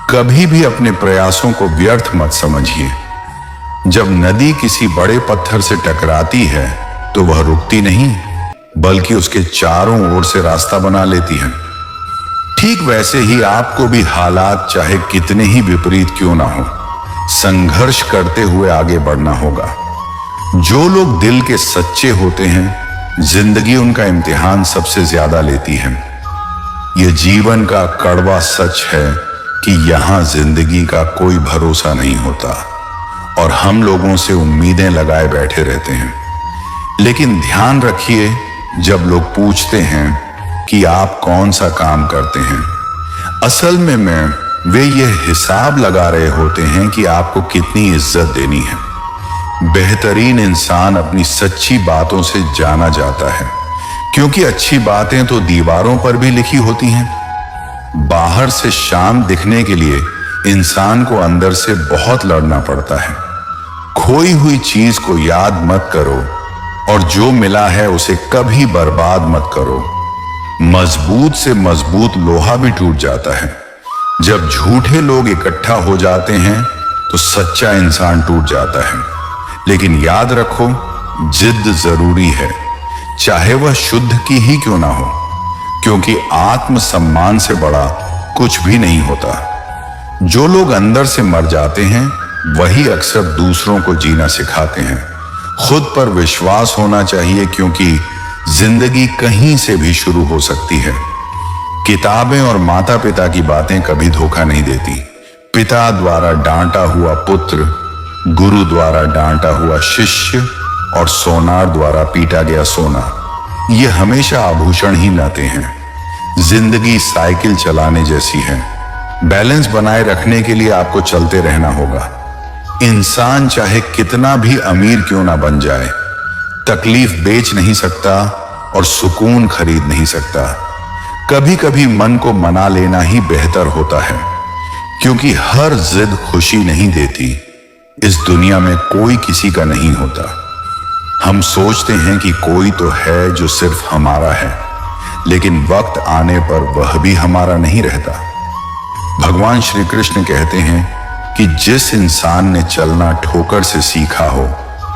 कभी भी अपने प्रयासों को व्यर्थ मत समझिए। जब नदी किसी बड़े पत्थर से टकराती है तो वह रुकती नहीं, बल्कि उसके चारों ओर से रास्ता बना लेती है। ठीक वैसे ही आपको भी हालात चाहे कितने ही विपरीत क्यों ना हो, संघर्ष करते हुए आगे बढ़ना होगा। जो लोग दिल के सच्चे होते हैं, जिंदगी उनका इम्तिहान सबसे ज्यादा लेती है। यह जीवन का कड़वा सच है कि यहां जिंदगी का कोई भरोसा नहीं होता और हम लोगों से उम्मीदें लगाए बैठे रहते हैं। लेकिन ध्यान रखिए, जब लोग पूछते हैं कि आप कौन सा काम करते हैं, असल में वे ये हिसाब लगा रहे होते हैं कि आपको कितनी इज्जत देनी है। बेहतरीन इंसान अपनी सच्ची बातों से जाना जाता है, क्योंकि अच्छी बातें तो दीवारों पर भी लिखी होती हैं। बाहर से शांत दिखने के लिए इंसान को अंदर से बहुत लड़ना पड़ता है। खोई हुई चीज को याद मत करो और जो मिला है उसे कभी बर्बाद मत करो। मजबूत से मजबूत लोहा भी टूट जाता है। जब झूठे लोग इकट्ठा हो जाते हैं तो सच्चा इंसान टूट जाता है। लेकिन याद रखो, जिद जरूरी है, चाहे वह शुद्ध की ही क्यों ना हो, क्योंकि आत्मसम्मान से बड़ा कुछ भी नहीं होता। जो लोग अंदर से मर जाते हैं वही अक्सर दूसरों को जीना सिखाते हैं। खुद पर विश्वास होना चाहिए, क्योंकि जिंदगी कहीं से भी शुरू हो सकती है। किताबें और माता पिता की बातें कभी धोखा नहीं देती। पिता द्वारा डांटा हुआ पुत्र, गुरु द्वारा डांटा हुआ शिष्य और सोनार द्वारा पीटा गया सोना, ये हमेशा आभूषण ही लाते हैं। जिंदगी साइकिल चलाने जैसी है। बैलेंस बनाए रखने के लिए आपको चलते रहना होगा। इंसान चाहे कितना भी अमीर क्यों ना बन जाए, तकलीफ बेच नहीं सकता और सुकून खरीद नहीं सकता। कभी कभी मन को मना लेना ही बेहतर होता है, क्योंकि हर जिद खुशी नहीं देती। इस दुनिया में कोई किसी का नहीं होता। हम सोचते हैं कि कोई तो है जो सिर्फ हमारा है, लेकिन वक्त आने पर वह भी हमारा नहीं रहता। भगवान श्री कृष्ण कहते हैं कि जिस इंसान ने चलना ठोकर से सीखा हो,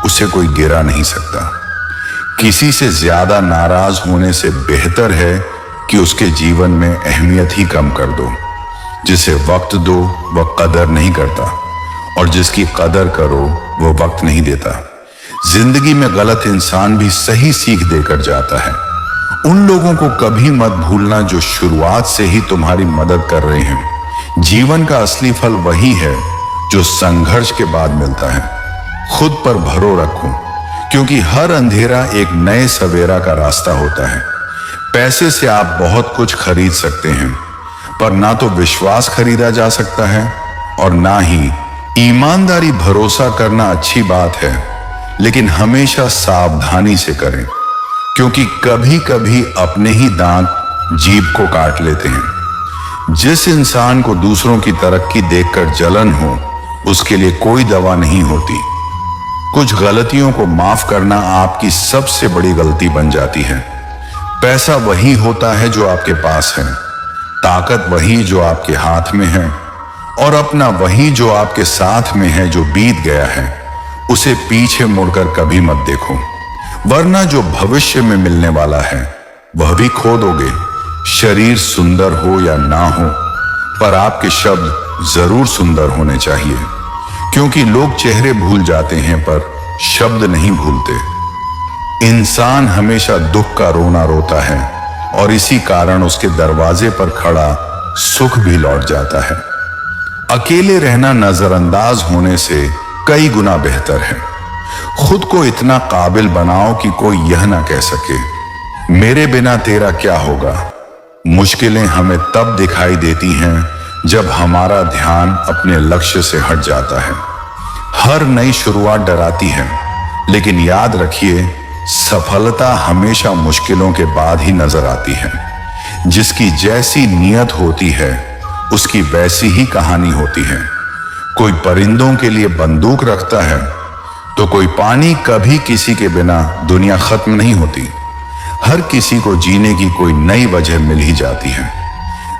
उसे कोई गिरा नहीं सकता। किसी से ज्यादा नाराज होने से बेहतर है कि उसके जीवन में अहमियत ही कम कर दो। जिसे वक्त दो वह कदर नहीं करता, और जिसकी कदर करो वह वक्त नहीं देता। जिंदगी में गलत इंसान भी सही सीख देकर जाता है। उन लोगों को कभी मत भूलना जो शुरुआत से ही तुम्हारी मदद कर रहे हैं। जीवन का असली फल वही है जो संघर्ष के बाद मिलता है। खुद पर भरोसा रखो, क्योंकि हर अंधेरा एक नए सवेरा का रास्ता होता है। पैसे से आप बहुत कुछ खरीद सकते हैं, पर ना तो विश्वास खरीदा जा सकता है और ना ही ईमानदारी। भरोसा करना अच्छी बात है, लेकिन हमेशा सावधानी से करें, क्योंकि कभी कभी अपने ही दांत जीभ को काट लेते हैं। जिस इंसान को दूसरों की तरक्की देखकर जलन हो, उसके लिए कोई दवा नहीं होती। कुछ गलतियों को माफ करना आपकी सबसे बड़ी गलती बन जाती है। पैसा वही होता है जो आपके पास है, ताकत वही जो आपके हाथ में है, और अपना वही जो आपके साथ में है। जो बीत गया है उसे पीछे मुड़कर कभी मत देखो, वरना जो भविष्य में मिलने वाला है वह भी खो दोगे। शरीर सुंदर हो या ना हो, पर आपके शब्द जरूर सुंदर होने चाहिए, क्योंकि लोग चेहरे भूल जाते हैं पर शब्द नहीं भूलते। इंसान हमेशा दुख का रोना रोता है, और इसी कारण उसके दरवाजे पर खड़ा सुख भी लौट जाता है। अकेले रहना नजरअंदाज होने से कई गुना बेहतर है। खुद को इतना काबिल बनाओ कि कोई यह ना कह सके, मेरे बिना तेरा क्या होगा। मुश्किलें हमें तब दिखाई देती हैं जब हमारा ध्यान अपने लक्ष्य से हट जाता है। हर नई शुरुआत डराती है, लेकिन याद रखिए, सफलता हमेशा मुश्किलों के बाद ही नजर आती है। जिसकी जैसी नीयत होती है उसकी वैसी ही कहानी होती है। कोई परिंदों के लिए बंदूक रखता है, तो कोई पानी कभी किसी के बिना दुनिया खत्म नहीं होती। हर किसी को जीने की कोई नई वजह मिल ही जाती है।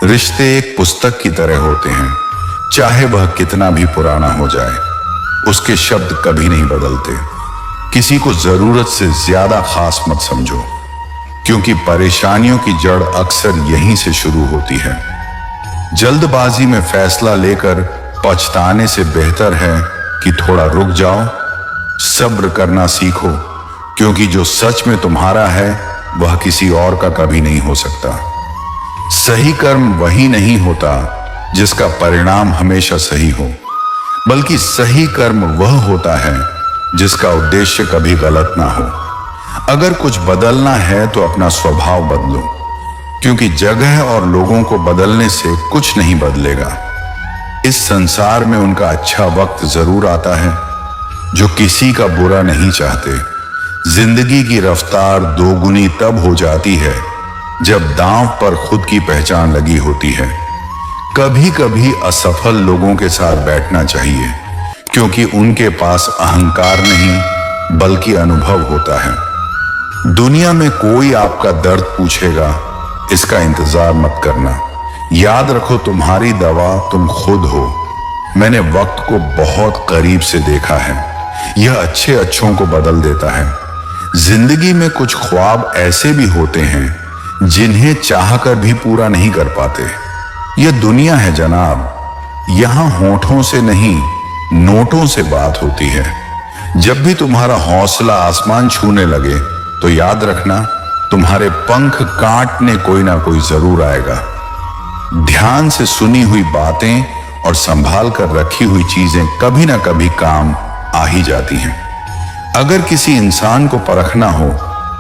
रिश्ते एक पुस्तक की तरह होते हैं, चाहे वह कितना भी पुराना हो जाए, उसके शब्द कभी नहीं बदलते। किसी को जरूरत से ज्यादा खास मत समझो, क्योंकि परेशानियों की जड़ अक्सर यहीं से शुरू होती है। जल्दबाजी में फैसला लेकर पछताने से बेहतर है कि थोड़ा रुक जाओ, सब्र करना सीखो, क्योंकि जो सच में तुम्हारा है वह किसी और का कभी नहीं हो सकता। सही कर्म वही नहीं होता जिसका परिणाम हमेशा सही हो, बल्कि सही कर्म वह होता है जिसका उद्देश्य कभी गलत ना हो। अगर कुछ बदलना है तो अपना स्वभाव बदलो, क्योंकि जगह और लोगों को बदलने से कुछ नहीं बदलेगा। इस संसार में उनका अच्छा वक्त जरूर आता है जो किसी का बुरा नहीं चाहते। जिंदगी की रफ्तार दोगुनी तब हो जाती है जब दांव पर खुद की पहचान लगी होती है। कभी कभी असफल लोगों के साथ बैठना चाहिए, क्योंकि उनके पास अहंकार नहीं बल्कि अनुभव होता है। दुनिया में कोई आपका दर्द पूछेगा, इसका इंतजार मत करना। याद रखो, तुम्हारी दवा तुम खुद हो। मैंने वक्त को बहुत करीब से देखा है, यह अच्छे अच्छों को बदल देता है। जिंदगी में कुछ ख्वाब ऐसे भी होते हैं जिन्हें चाहकर भी पूरा नहीं कर पाते। यह दुनिया है जनाब, यहां होठों से नहीं नोटों से बात होती है। जब भी तुम्हारा हौसला आसमान छूने लगे तो याद रखना, तुम्हारे पंख काटने कोई ना कोई जरूर आएगा। ध्यान से सुनी हुई बातें और संभाल कर रखी हुई चीजें कभी ना कभी काम आ ही जाती हैं। अगर किसी इंसान को परखना हो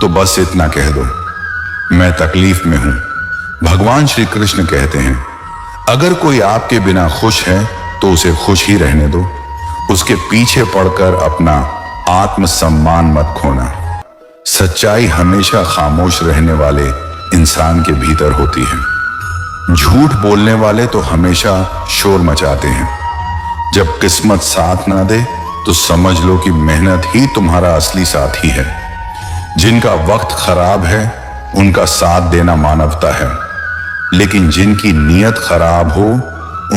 तो बस इतना कह दो, मैं तकलीफ में हूं। भगवान श्री कृष्ण कहते हैं, अगर कोई आपके बिना खुश है तो उसे खुश ही रहने दो। उसके पीछे पड़कर अपना आत्मसम्मान मत खोना। सच्चाई हमेशा खामोश रहने वाले इंसान के भीतर होती है। झूठ बोलने वाले तो हमेशा शोर मचाते हैं। जब किस्मत साथ ना दे तो समझ लो कि मेहनत ही तुम्हारा असली साथी है। जिनका वक्त खराब है उनका साथ देना मानवता है, लेकिन जिनकी नीयत खराब हो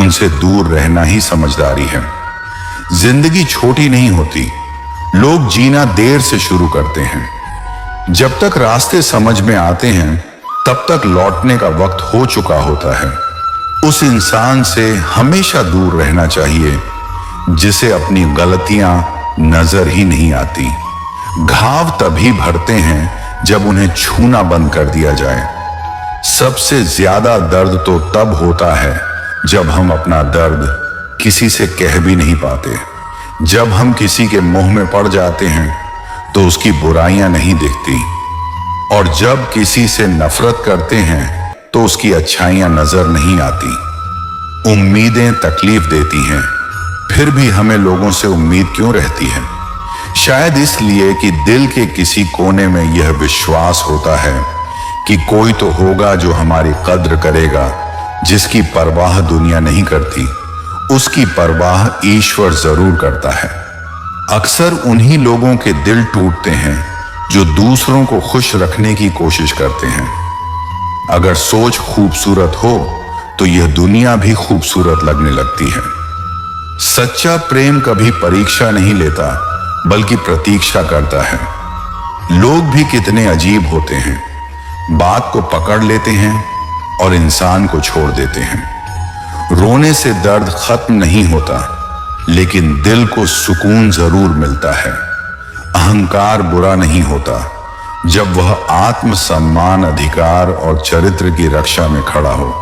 उनसे दूर रहना ही समझदारी है। जिंदगी छोटी नहीं होती, लोग जीना देर से शुरू करते हैं। जब तक रास्ते समझ में आते हैं तब तक लौटने का वक्त हो चुका होता है। उस इंसान से हमेशा दूर रहना चाहिए जिसे अपनी गलतियां नजर ही नहीं आती। घाव तभी भरते हैं जब उन्हें छूना बंद कर दिया जाए। सबसे ज्यादा दर्द तो तब होता है जब हम अपना दर्द किसी से कह भी नहीं पाते। जब हम किसी के मुंह में पड़ जाते हैं तो उसकी बुराइयां नहीं दिखती, और जब किसी से नफरत करते हैं तो उसकी अच्छाइयां नजर नहीं आती। उम्मीदें तकलीफ देती हैं, फिर भी हमें लोगों से उम्मीद क्यों रहती है? शायद इसलिए कि दिल के किसी कोने में यह विश्वास होता है कि कोई तो होगा जो हमारी कद्र करेगा, जिसकी परवाह दुनिया नहीं करती, उसकी परवाह ईश्वर जरूर करता है। अक्सर उन्हीं लोगों के दिल टूटते हैं जो दूसरों को खुश रखने की कोशिश करते हैं। अगर सोच खूबसूरत हो तो यह दुनिया भी खूबसूरत लगने लगती है। सच्चा प्रेम कभी परीक्षा नहीं लेता, बल्कि प्रतीक्षा करता है। लोग भी कितने अजीब होते हैं, बात को पकड़ लेते हैं और इंसान को छोड़ देते हैं। रोने से दर्द खत्म नहीं होता, लेकिन दिल को सुकून जरूर मिलता है। अहंकार बुरा नहीं होता जब वह आत्मसम्मान, अधिकार और चरित्र की रक्षा में खड़ा हो।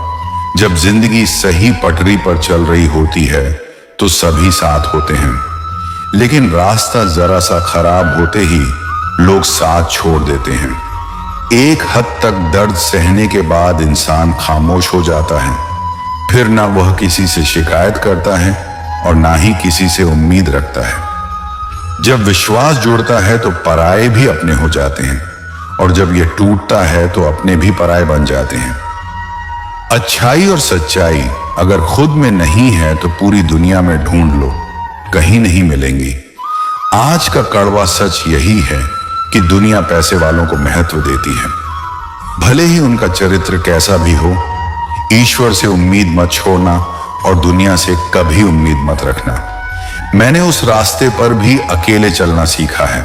जब जिंदगी सही पटरी पर चल रही होती है तो सभी साथ होते हैं, लेकिन रास्ता जरा सा खराब होते ही लोग साथ छोड़ देते हैं। एक हद तक दर्द सहने के बाद इंसान खामोश हो जाता है। फिर ना वह किसी से शिकायत करता है और ना ही किसी से उम्मीद रखता है। जब विश्वास जुड़ता है तो पराये भी अपने हो जाते हैं, और जब यह टूटता है तो अपने भी पराये बन जाते हैं। अच्छाई और सच्चाई अगर खुद में नहीं है तो पूरी दुनिया में ढूंढ लो, कहीं नहीं मिलेंगी। आज का कड़वा सच यही है कि दुनिया पैसे वालों को महत्व देती है, भले ही उनका चरित्र कैसा भी हो। ईश्वर से उम्मीद मत छोड़ना और दुनिया से कभी उम्मीद मत रखना। मैंने उस रास्ते पर भी अकेले चलना सीखा है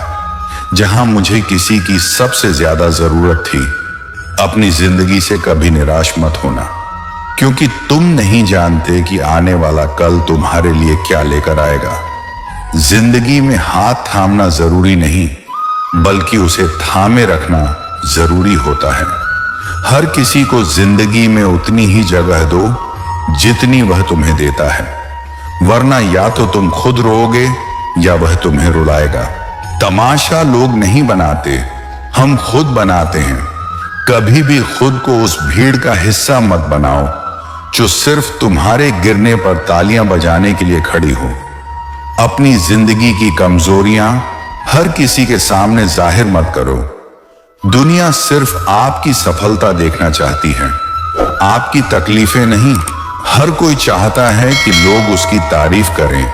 जहां मुझे किसी की सबसे ज्यादा जरूरत थी। अपनी जिंदगी से कभी निराश मत होना, क्योंकि तुम नहीं जानते कि आने वाला कल तुम्हारे लिए क्या लेकर आएगा। जिंदगी में हाथ थामना जरूरी नहीं, बल्कि उसे थामे रखना जरूरी होता है। हर किसी को जिंदगी में उतनी ही जगह दो जितनी वह तुम्हें देता है, वरना या तो तुम खुद रोओगे या वह तुम्हें रुलाएगा। तमाशा लोग नहीं बनाते, हम खुद बनाते हैं। कभी भी खुद को उस भीड़ का हिस्सा मत बनाओ जो सिर्फ तुम्हारे गिरने पर तालियां बजाने के लिए खड़ी हो। अपनी जिंदगी की कमजोरियां हर किसी के सामने जाहिर मत करो। दुनिया सिर्फ आपकी सफलता देखना चाहती है, आपकी तकलीफें नहीं। हर कोई चाहता है कि लोग उसकी तारीफ करें,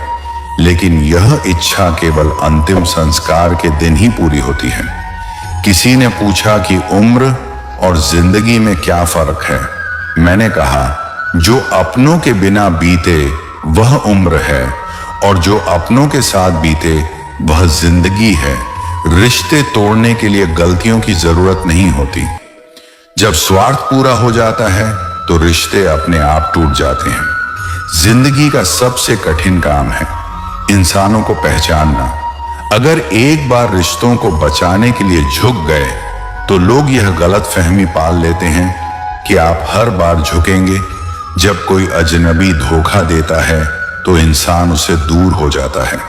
लेकिन यह इच्छा केवल अंतिम संस्कार के दिन ही पूरी होती है। किसी ने पूछा कि उम्र और जिंदगी में क्या फर्क है? मैंने कहा, जो अपनों के बिना बीते वह उम्र है, और जो अपनों के साथ बीते वह जिंदगी है। रिश्ते तोड़ने के लिए गलतियों की जरूरत नहीं होती। जब स्वार्थ पूरा हो जाता है तो रिश्ते अपने आप टूट जाते हैं। जिंदगी का सबसे कठिन काम है इंसानों को पहचानना। अगर एक बार रिश्तों को बचाने के लिए झुक गए तो लोग यह गलतफहमी पाल लेते हैं कि आप हर बार झुकेंगे। जब कोई अजनबी धोखा देता है तो इंसान उससे दूर हो जाता है,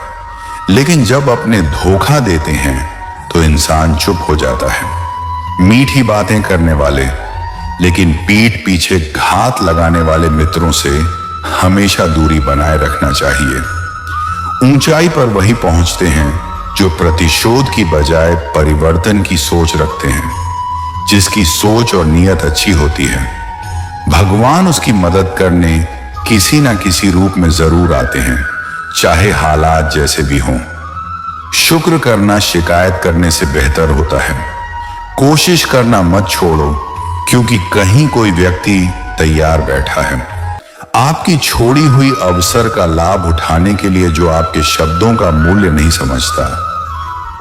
लेकिन जब अपने धोखा देते हैं तो इंसान चुप हो जाता है। मीठी बातें करने वाले लेकिन पीठ पीछे घात लगाने वाले मित्रों से हमेशा दूरी बनाए रखना चाहिए। ऊंचाई पर वही पहुंचते हैं जो प्रतिशोध की बजाय परिवर्तन की सोच रखते हैं। जिसकी सोच और नीयत अच्छी होती है, भगवान उसकी मदद करने किसी ना किसी रूप में जरूर आते हैं, चाहे हालात जैसे भी हों। शुक्र करना शिकायत करने से बेहतर होता है। कोशिश करना मत छोड़ो, क्योंकि कहीं कोई व्यक्ति तैयार बैठा है आपकी छोड़ी हुई अवसर का लाभ उठाने के लिए। जो आपके शब्दों का मूल्य नहीं समझता,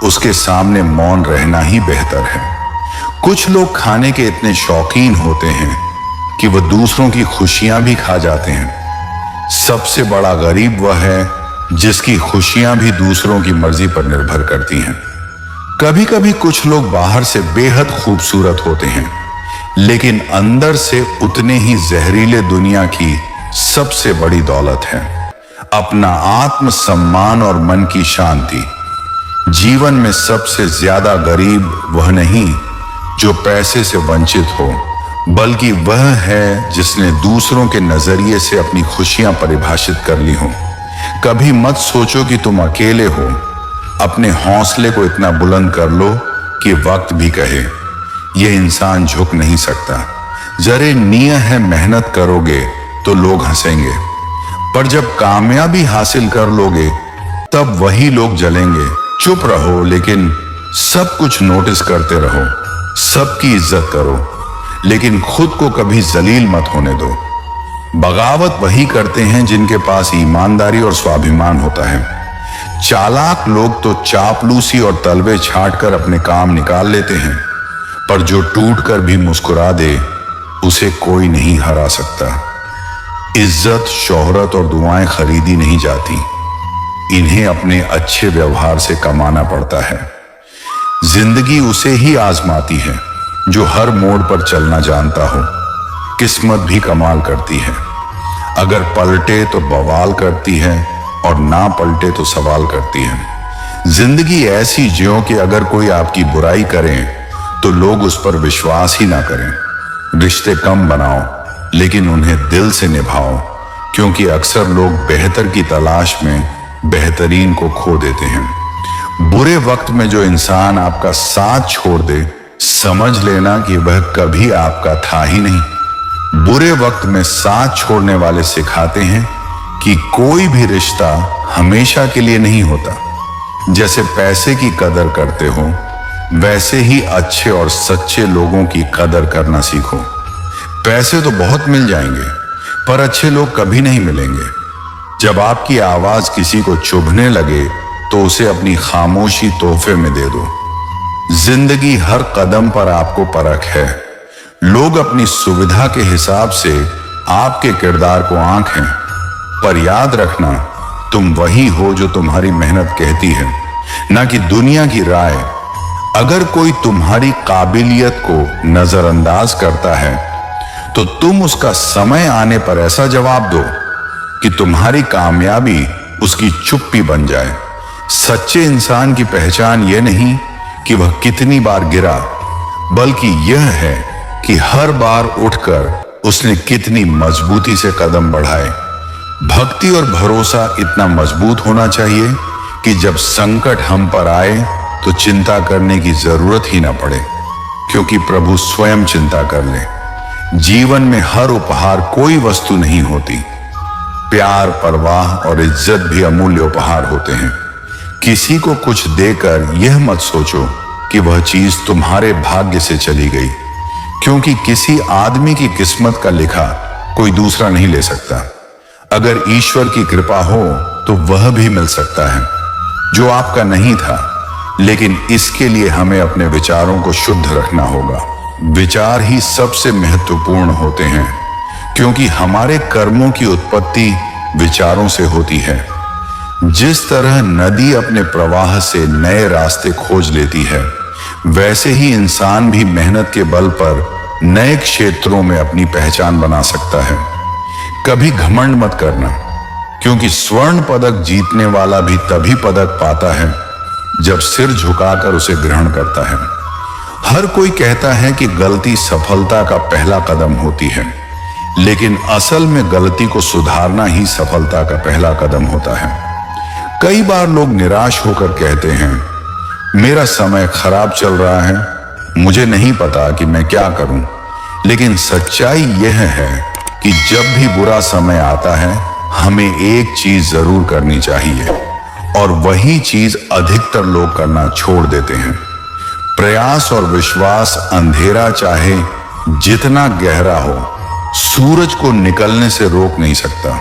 उसके सामने मौन रहना ही बेहतर है। कुछ लोग खाने के इतने शौकीन होते हैं कि वह दूसरों की खुशियां भी खा जाते हैं। सबसे बड़ा गरीब वह है जिसकी खुशियां भी दूसरों की मर्जी पर निर्भर करती हैं। कभी कभी कुछ लोग बाहर से बेहद खूबसूरत होते हैं, लेकिन अंदर से उतने ही जहरीले। दुनिया की सबसे बड़ी दौलत है अपना आत्मसम्मान और मन की शांति। जीवन में सबसे ज्यादा गरीब वह नहीं जो पैसे से वंचित हो, बल्कि वह है जिसने दूसरों के नजरिए से अपनी खुशियां परिभाषित कर ली हो। कभी मत सोचो कि तुम अकेले हो। अपने हौसले को इतना बुलंद कर लो कि वक्त भी कहे यह इंसान झुक नहीं सकता। जरे नियत है मेहनत करोगे तो लोग हंसेंगे, पर जब कामयाबी हासिल कर लोगे तब वही लोग जलेंगे। चुप रहो, लेकिन सब कुछ नोटिस करते रहो। सबकी इज्जत करो, लेकिन खुद को कभी जलील मत होने दो। बगावत वही करते हैं जिनके पास ईमानदारी और स्वाभिमान होता है। चालाक लोग तो चापलूसी और तलवे छाट कर अपने काम निकाल लेते हैं, पर जो टूट कर भी मुस्कुरा दे उसे कोई नहीं हरा सकता। इज्जत, शोहरत और दुआएं खरीदी नहीं जाती, इन्हें अपने अच्छे व्यवहार से कमाना पड़ता है। जिंदगी उसे ही आजमाती है जो हर मोड़ पर चलना जानता हो। किस्मत भी कमाल करती है, अगर पलटे तो बवाल करती है और ना पलटे तो सवाल करती है। जिंदगी ऐसी जियो कि अगर कोई आपकी बुराई करे तो लोग उस पर विश्वास ही ना करें। रिश्ते कम बनाओ, लेकिन उन्हें दिल से निभाओ, क्योंकि अक्सर लोग बेहतर की तलाश में बेहतरीन को खो देते हैं। बुरे वक्त में जो इंसान आपका साथ छोड़ दे, समझ लेना कि वह कभी आपका था ही नहीं। बुरे वक्त में साथ छोड़ने वाले सिखाते हैं कि कोई भी रिश्ता हमेशा के लिए नहीं होता। जैसे पैसे की कदर करते हो, वैसे ही अच्छे और सच्चे लोगों की कदर करना सीखो। पैसे तो बहुत मिल जाएंगे, पर अच्छे लोग कभी नहीं मिलेंगे। जब आपकी आवाज किसी को चुभने लगे तो उसे अपनी खामोशी तोहफे में दे दो। जिंदगी हर कदम पर आपको परख है। लोग अपनी सुविधा के हिसाब से आपके किरदार को आंकें, पर याद रखना तुम वही हो जो तुम्हारी मेहनत कहती है, ना कि दुनिया की राय। अगर कोई तुम्हारी काबिलियत को नजरअंदाज करता है तो तुम उसका समय आने पर ऐसा जवाब दो कि तुम्हारी कामयाबी उसकी चुप्पी बन जाए। सच्चे इंसान की पहचान यह नहीं कि वह कितनी बार गिरा, बल्कि यह है कि हर बार उठकर उसने कितनी मजबूती से कदम बढ़ाए। भक्ति और भरोसा इतना मजबूत होना चाहिए कि जब संकट हम पर आए तो चिंता करने की जरूरत ही ना पड़े, क्योंकि प्रभु स्वयं चिंता कर ले। जीवन में हर उपहार कोई वस्तु नहीं होती। प्यार, परवाह और इज्जत भी अमूल्य उपहार होते हैं। किसी को कुछ देकर यह मत सोचो कि वह चीज तुम्हारे भाग्य से चली गई, क्योंकि किसी आदमी की किस्मत का लिखा कोई दूसरा नहीं ले सकता। अगर ईश्वर की कृपा हो तो वह भी मिल सकता है जो आपका नहीं था, लेकिन इसके लिए हमें अपने विचारों को शुद्ध रखना होगा। विचार ही सबसे महत्वपूर्ण होते हैं, क्योंकि हमारे कर्मों की उत्पत्ति विचारों से होती है। जिस तरह नदी अपने प्रवाह से नए रास्ते खोज लेती है, वैसे ही इंसान भी मेहनत के बल पर नए क्षेत्रों में अपनी पहचान बना सकता है। कभी घमंड मत करना, क्योंकि स्वर्ण पदक जीतने वाला भी तभी पदक पाता है जब सिर झुकाकर उसे ग्रहण करता है। हर कोई कहता है कि गलती सफलता का पहला कदम होती है, लेकिन असल में गलती को सुधारना ही सफलता का पहला कदम होता है। कई बार लोग निराश होकर कहते हैं, मेरा समय खराब चल रहा है, मुझे नहीं पता कि मैं क्या करूं। लेकिन सच्चाई यह है कि जब भी बुरा समय आता है, हमें एक चीज जरूर करनी चाहिए, और वही चीज अधिकतर लोग करना छोड़ देते हैं। प्रयास और विश्वास अंधेरा चाहे जितना गहरा हो, सूरज को निकलने से रोक नहीं सकता।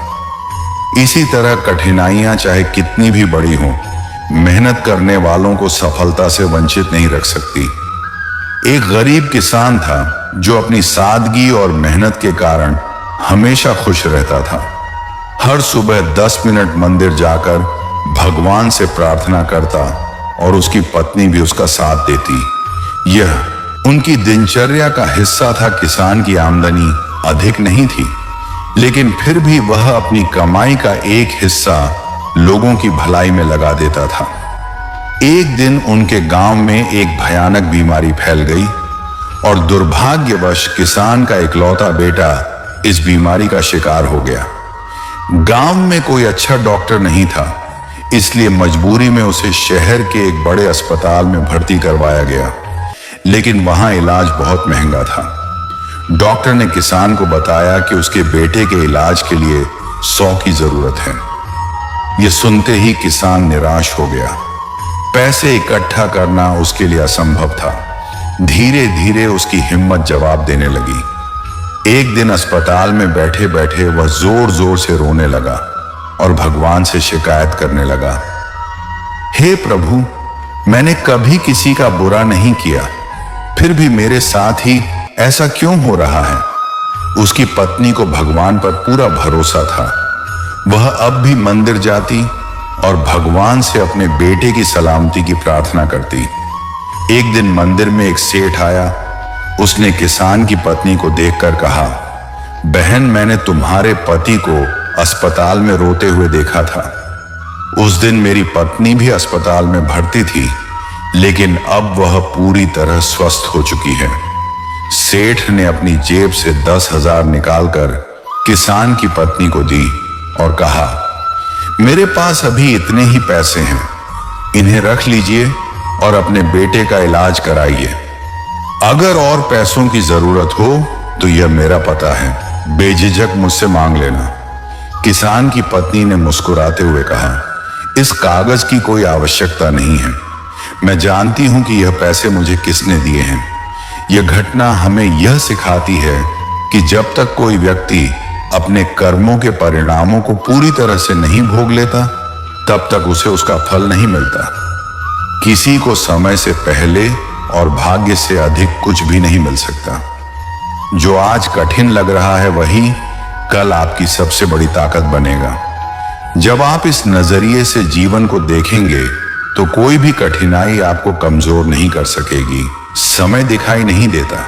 इसी तरह कठिनाइयां चाहे कितनी भी बड़ी हो, मेहनत करने वालों को सफलता से वंचित नहीं रख सकती। एक गरीब किसान था जो अपनी सादगी और मेहनत के कारण हमेशा खुश रहता था। हर सुबह 10 मिनट मंदिर जाकर भगवान से प्रार्थना करता और उसकी पत्नी भी उसका साथ देती। यह उनकी दिनचर्या का हिस्सा था। किसान की आमदनी अधिक नहीं थी, लेकिन फिर भी वह अपनी कमाई का एक हिस्सा लोगों की भलाई में लगा देता था। एक दिन उनके गांव में एक भयानक बीमारी फैल गई और दुर्भाग्यवश किसान का इकलौता बेटा इस बीमारी का शिकार हो गया। गांव में कोई अच्छा डॉक्टर नहीं था, इसलिए मजबूरी में उसे शहर के एक बड़े अस्पताल में भर्ती करवाया गया, लेकिन वहां इलाज बहुत महंगा था। डॉक्टर ने किसान को बताया कि उसके बेटे के इलाज के लिए 100 की जरूरत है। यह सुनते ही किसान निराश हो गया। पैसे इकट्ठा करना उसके लिए असंभव था। धीरे धीरे उसकी हिम्मत जवाब देने लगी। एक दिन अस्पताल में बैठे बैठे वह जोर जोर से रोने लगा और भगवान से शिकायत करने लगा, हे प्रभु, मैंने कभी किसी का बुरा नहीं किया, फिर भी मेरे साथ ही ऐसा क्यों हो रहा है? उसकी पत्नी को भगवान पर पूरा भरोसा था। वह अब भी मंदिर जाती और भगवान से अपने बेटे की सलामती की प्रार्थना करती। एक दिन मंदिर में एक सेठ आया। उसने किसान की पत्नी को देखकर कहा, बहन, मैंने तुम्हारे पति को अस्पताल में रोते हुए देखा था। उस दिन मेरी पत्नी भी अस्पताल में भर्ती थी, लेकिन अब वह पूरी तरह स्वस्थ हो चुकी है। सेठ ने अपनी जेब से 10,000 निकालकर किसान की पत्नी को दी और कहा, मेरे पास अभी इतने ही पैसे हैं, इन्हें रख लीजिए और अपने बेटे का इलाज कराइए। अगर और पैसों की जरूरत हो तो यह मेरा पता है, बेझिझक मुझसे मांग लेना। किसान की पत्नी ने मुस्कुराते हुए कहा, इस कागज की कोई आवश्यकता नहीं है। मैं जानती हूं कि यह पैसे मुझे किसने दिए हैं। यह घटना हमें यह सिखाती है कि जब तक कोई व्यक्ति अपने कर्मों के परिणामों को पूरी तरह से नहीं भोग लेता, तब तक उसे उसका फल नहीं मिलता। किसी को समय से पहले और भाग्य से अधिक कुछ भी नहीं मिल सकता। जो आज कठिन लग रहा है वही कल आपकी सबसे बड़ी ताकत बनेगा। जब आप इस नजरिए से जीवन को देखेंगे तो कोई भी कठिनाई आपको कमजोर नहीं कर सकेगी। समय दिखाई नहीं देता,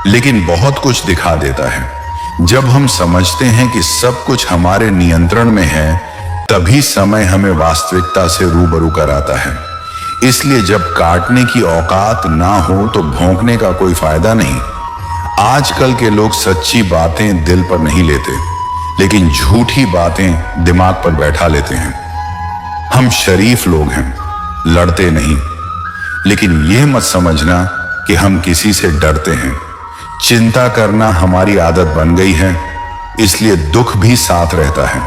लेकिन बहुत कुछ दिखा देता है। जब हम समझते हैं कि सब कुछ हमारे नियंत्रण में है, तभी समय हमें वास्तविकता से रूबरू कराता है। इसलिए जब काटने की औकात ना हो तो भौंकने का कोई फायदा नहीं। आजकल के लोग सच्ची बातें दिल पर नहीं लेते, लेकिन झूठी बातें दिमाग पर बैठा लेते हैं। हम शरीफ लोग हैं, लड़ते नहीं, लेकिन यह मत समझना कि हम किसी से डरते हैं। चिंता करना हमारी आदत बन गई है, इसलिए दुख भी साथ रहता है,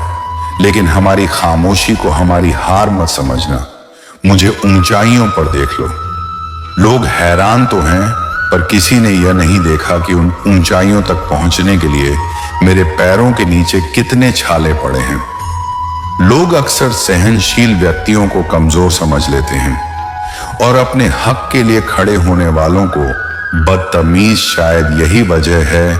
लेकिन हमारी खामोशी को हमारी हार मत समझना। मुझे ऊंचाइयों पर देख लो। लोग हैरान तो हैं, पर किसी ने यह नहीं देखा कि उन ऊंचाइयों तक पहुंचने के लिए मेरे पैरों के नीचे कितने छाले पड़े हैं। लोग अक्सर सहनशील व्यक्तियों को कमजोर समझ लेते हैं और अपने हक के लिए खड़े होने वालों को बदतमीज। शायद यही वजह है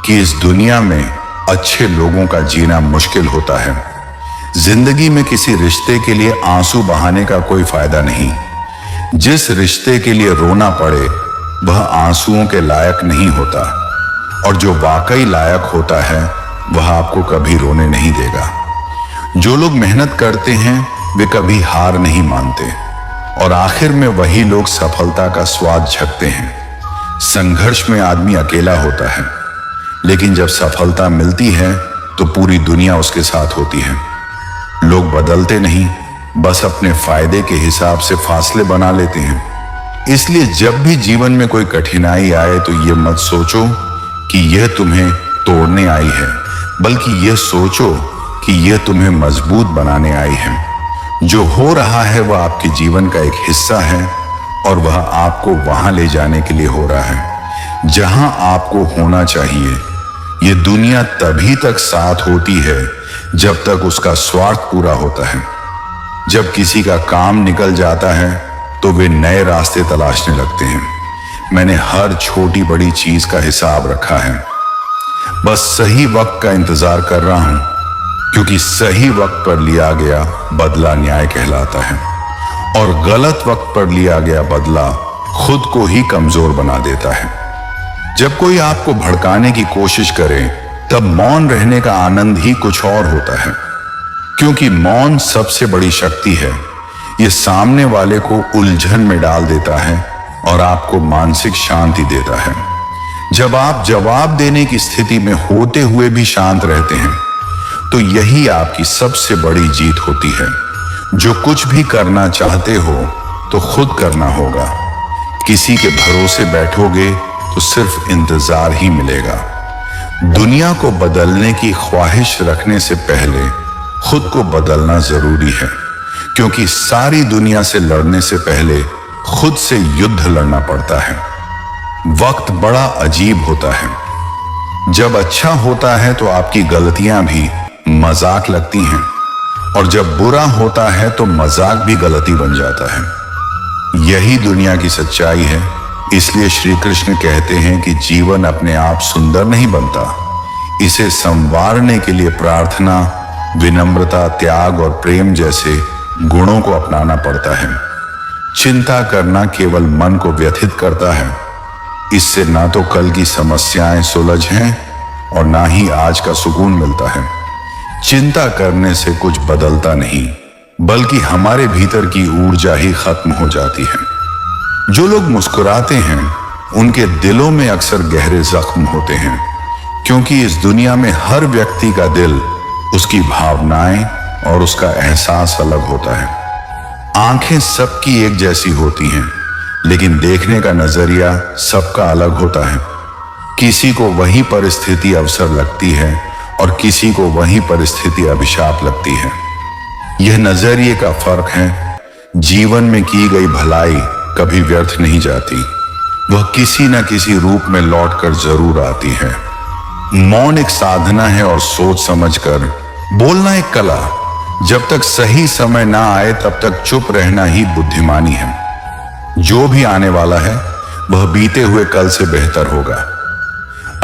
कि इस दुनिया में अच्छे लोगों का जीना मुश्किल होता है। जिंदगी में किसी रिश्ते के लिए आंसू बहाने का कोई फायदा नहीं। जिस रिश्ते के लिए रोना पड़े वह आंसुओं के लायक नहीं होता, और जो वाकई लायक होता है वह आपको कभी रोने नहीं देगा। जो लोग मेहनत करते हैं वे कभी हार नहीं मानते, और आखिर में वही लोग सफलता का स्वाद झकते हैं। संघर्ष में आदमी अकेला होता है, लेकिन जब सफलता मिलती है तो पूरी दुनिया उसके साथ होती है। लोग बदलते नहीं, बस अपने फायदे के हिसाब से फासले बना लेते हैं। इसलिए जब भी जीवन में कोई कठिनाई आए तो यह मत सोचो कि यह तुम्हें तोड़ने आई है, बल्कि यह सोचो कि यह तुम्हें मजबूत बनाने आई है। जो हो रहा है वह आपके जीवन का एक हिस्सा है, और वह आपको वहां ले जाने के लिए हो रहा है जहां आपको होना चाहिए। यह दुनिया तभी तक साथ होती है जब तक उसका स्वार्थ पूरा होता है। जब किसी का काम निकल जाता है तो वे नए रास्ते तलाशने लगते हैं। मैंने हर छोटी बड़ी चीज का हिसाब रखा है। बस सही वक्त का इंतजार कर रहा हूं, क्योंकि सही वक्त पर लिया गया बदला न्याय कहलाता है, और गलत वक्त पर लिया गया बदला खुद को ही कमजोर बना देता है। जब कोई आपको भड़काने की कोशिश करे तब मौन रहने का आनंद ही कुछ और होता है, क्योंकि मौन सबसे बड़ी शक्ति है। यह सामने वाले को उलझन में डाल देता है और आपको मानसिक शांति देता है। जब आप जवाब देने की स्थिति में होते हुए भी शांत रहते हैं तो यही आपकी सबसे बड़ी जीत होती है। जो कुछ भी करना चाहते हो तो खुद करना होगा। किसी के भरोसे बैठोगे तो सिर्फ इंतजार ही मिलेगा। दुनिया को बदलने की ख्वाहिश रखने से पहले खुद को बदलना जरूरी है, क्योंकि सारी दुनिया से लड़ने से पहले खुद से युद्ध लड़ना पड़ता है। वक्त बड़ा अजीब होता है। जब अच्छा होता है तो आपकी गलतियां भी मजाक लगती हैं, और जब बुरा होता है तो मजाक भी गलती बन जाता है। यही दुनिया की सच्चाई है। इसलिए श्री कृष्ण कहते हैं कि जीवन अपने आप सुंदर नहीं बनता, इसे संवारने के लिए प्रार्थना, विनम्रता, त्याग और प्रेम जैसे गुणों को अपनाना पड़ता है। चिंता करना केवल मन को व्यथित करता है। इससे ना तो कल की समस्याएं सुलझ हैं और ना ही आज का सुकून मिलता है। चिंता करने से कुछ बदलता नहीं, बल्कि हमारे भीतर की ऊर्जा ही खत्म हो जाती है। जो लोग मुस्कुराते हैं उनके दिलों में अक्सर गहरे जख्म होते हैं, क्योंकि इस दुनिया में हर व्यक्ति का दिल, उसकी भावनाएं और उसका एहसास अलग होता है। आंखें सबकी एक जैसी होती हैं, लेकिन देखने का नजरिया सबका अलग होता है। किसी को वही परिस्थिति अवसर लगती है और किसी को वही परिस्थिति अभिशाप लगती है। यह नजरिए का फर्क है। जीवन में की गई भलाई कभी व्यर्थ नहीं जाती, वह किसी न किसी रूप में लौटकर जरूर आती है। मौन एक साधना है और सोच समझकर बोलना एक कला। जब तक सही समय ना आए तब तक चुप रहना ही बुद्धिमानी है। जो भी आने वाला है वह बीते हुए कल से बेहतर होगा।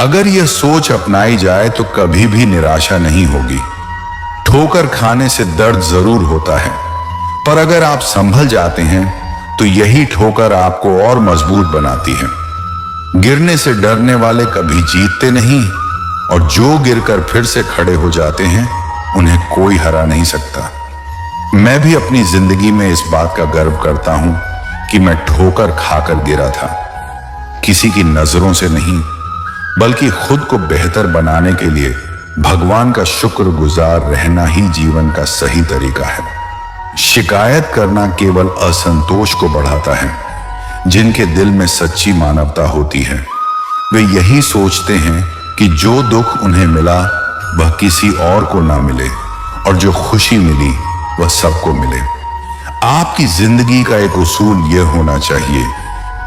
अगर यह सोच अपनाई जाए तो कभी भी निराशा नहीं होगी। ठोकर खाने से दर्द जरूर होता है, पर अगर आप संभल जाते हैं तो यही ठोकर आपको और मजबूत बनाती है। गिरने से डरने वाले कभी जीतते नहीं, और जो गिरकर फिर से खड़े हो जाते हैं उन्हें कोई हरा नहीं सकता। मैं भी अपनी जिंदगी में इस बात का गर्व करता हूं कि मैं ठोकर खाकर गिरा था। किसी की नजरों से नहीं, बल्कि खुद को बेहतर बनाने के लिए भगवान का शुक्रगुजार रहना ही जीवन का सही तरीका है। शिकायत करना केवल असंतोष को बढ़ाता है। जिनके दिल में सच्ची मानवता होती है वे यही सोचते हैं कि जो दुख उन्हें मिला वह किसी और को ना मिले, और जो खुशी मिली वह सबको मिले। आपकी जिंदगी का एक उसूल यह होना चाहिए,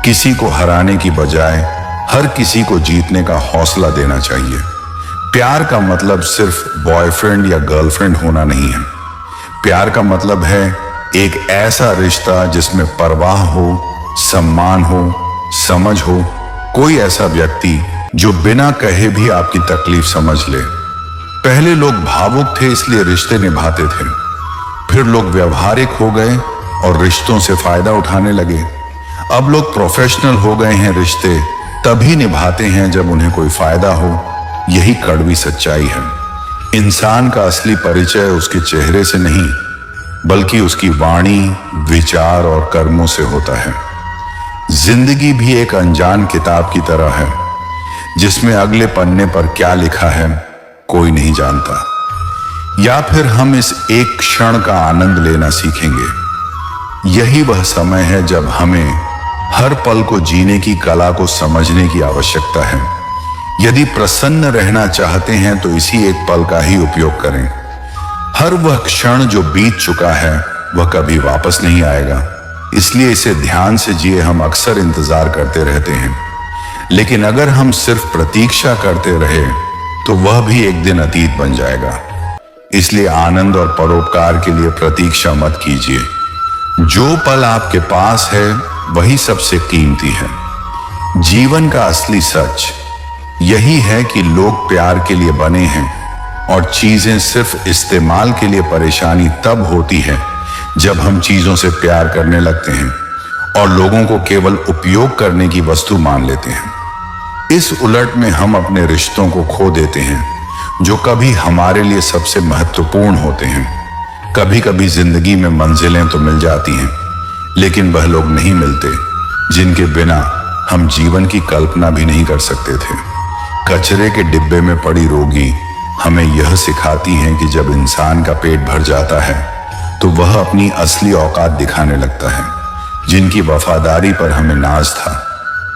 किसी को हराने की बजाय हर किसी को जीतने का हौसला देना चाहिए। प्यार का मतलब सिर्फ बॉयफ्रेंड या गर्लफ्रेंड होना नहीं है। प्यार का मतलब है एक ऐसा रिश्ता जिसमें परवाह हो, सम्मान हो, समझ हो। कोई ऐसा व्यक्ति जो बिना कहे भी आपकी तकलीफ समझ ले। पहले लोग भावुक थे इसलिए रिश्ते निभाते थे, फिर लोग व्यवहारिक हो गए और रिश्तों से फायदा उठाने लगे। अब लोग प्रोफेशनल हो गए हैं, रिश्ते तभी निभाते हैं जब उन्हें कोई फायदा हो। यही कड़वी सच्चाई है। इंसान का असली परिचय उसके चेहरे से नहीं, बल्कि उसकी वाणी, विचार और कर्मों से होता है। जिंदगी भी एक अनजान किताब की तरह है, जिसमें अगले पन्ने पर क्या लिखा है कोई नहीं जानता। या फिर हम इस एक क्षण का आनंद लेना सीखेंगे। यही वह समय है जब हमें हर पल को जीने की कला को समझने की आवश्यकता है। यदि प्रसन्न रहना चाहते हैं तो इसी एक पल का ही उपयोग करें। हर वह क्षण जो बीत चुका है वह कभी वापस नहीं आएगा, इसलिए इसे ध्यान से जिए। हम अक्सर इंतजार करते रहते हैं, लेकिन अगर हम सिर्फ प्रतीक्षा करते रहे तो वह भी एक दिन अतीत बन जाएगा। इसलिए आनंद और परोपकार के लिए प्रतीक्षा मत कीजिए। जो पल आपके पास है वही सबसे कीमती है। जीवन का असली सच यही है कि लोग प्यार के लिए बने हैं, और चीजें सिर्फ इस्तेमाल के लिए परेशानी तब होती है जब हम चीजों से प्यार करने लगते हैं और लोगों को केवल उपयोग करने की वस्तु मान लेते हैं। इस उलट में हम अपने रिश्तों को खो देते हैं, जो कभी हमारे लिए सबसे महत्वपूर्ण होते हैं। कभी कभी जिंदगी में मंजिलें तो मिल जाती हैं, लेकिन वह लोग नहीं मिलते जिनके बिना हम जीवन की कल्पना भी नहीं कर सकते थे। कचरे के डिब्बे में पड़ी रोगी हमें यह सिखाती हैं कि जब इंसान का पेट भर जाता है तो वह अपनी असली औकात दिखाने लगता है। जिनकी वफादारी पर हमें नाज था,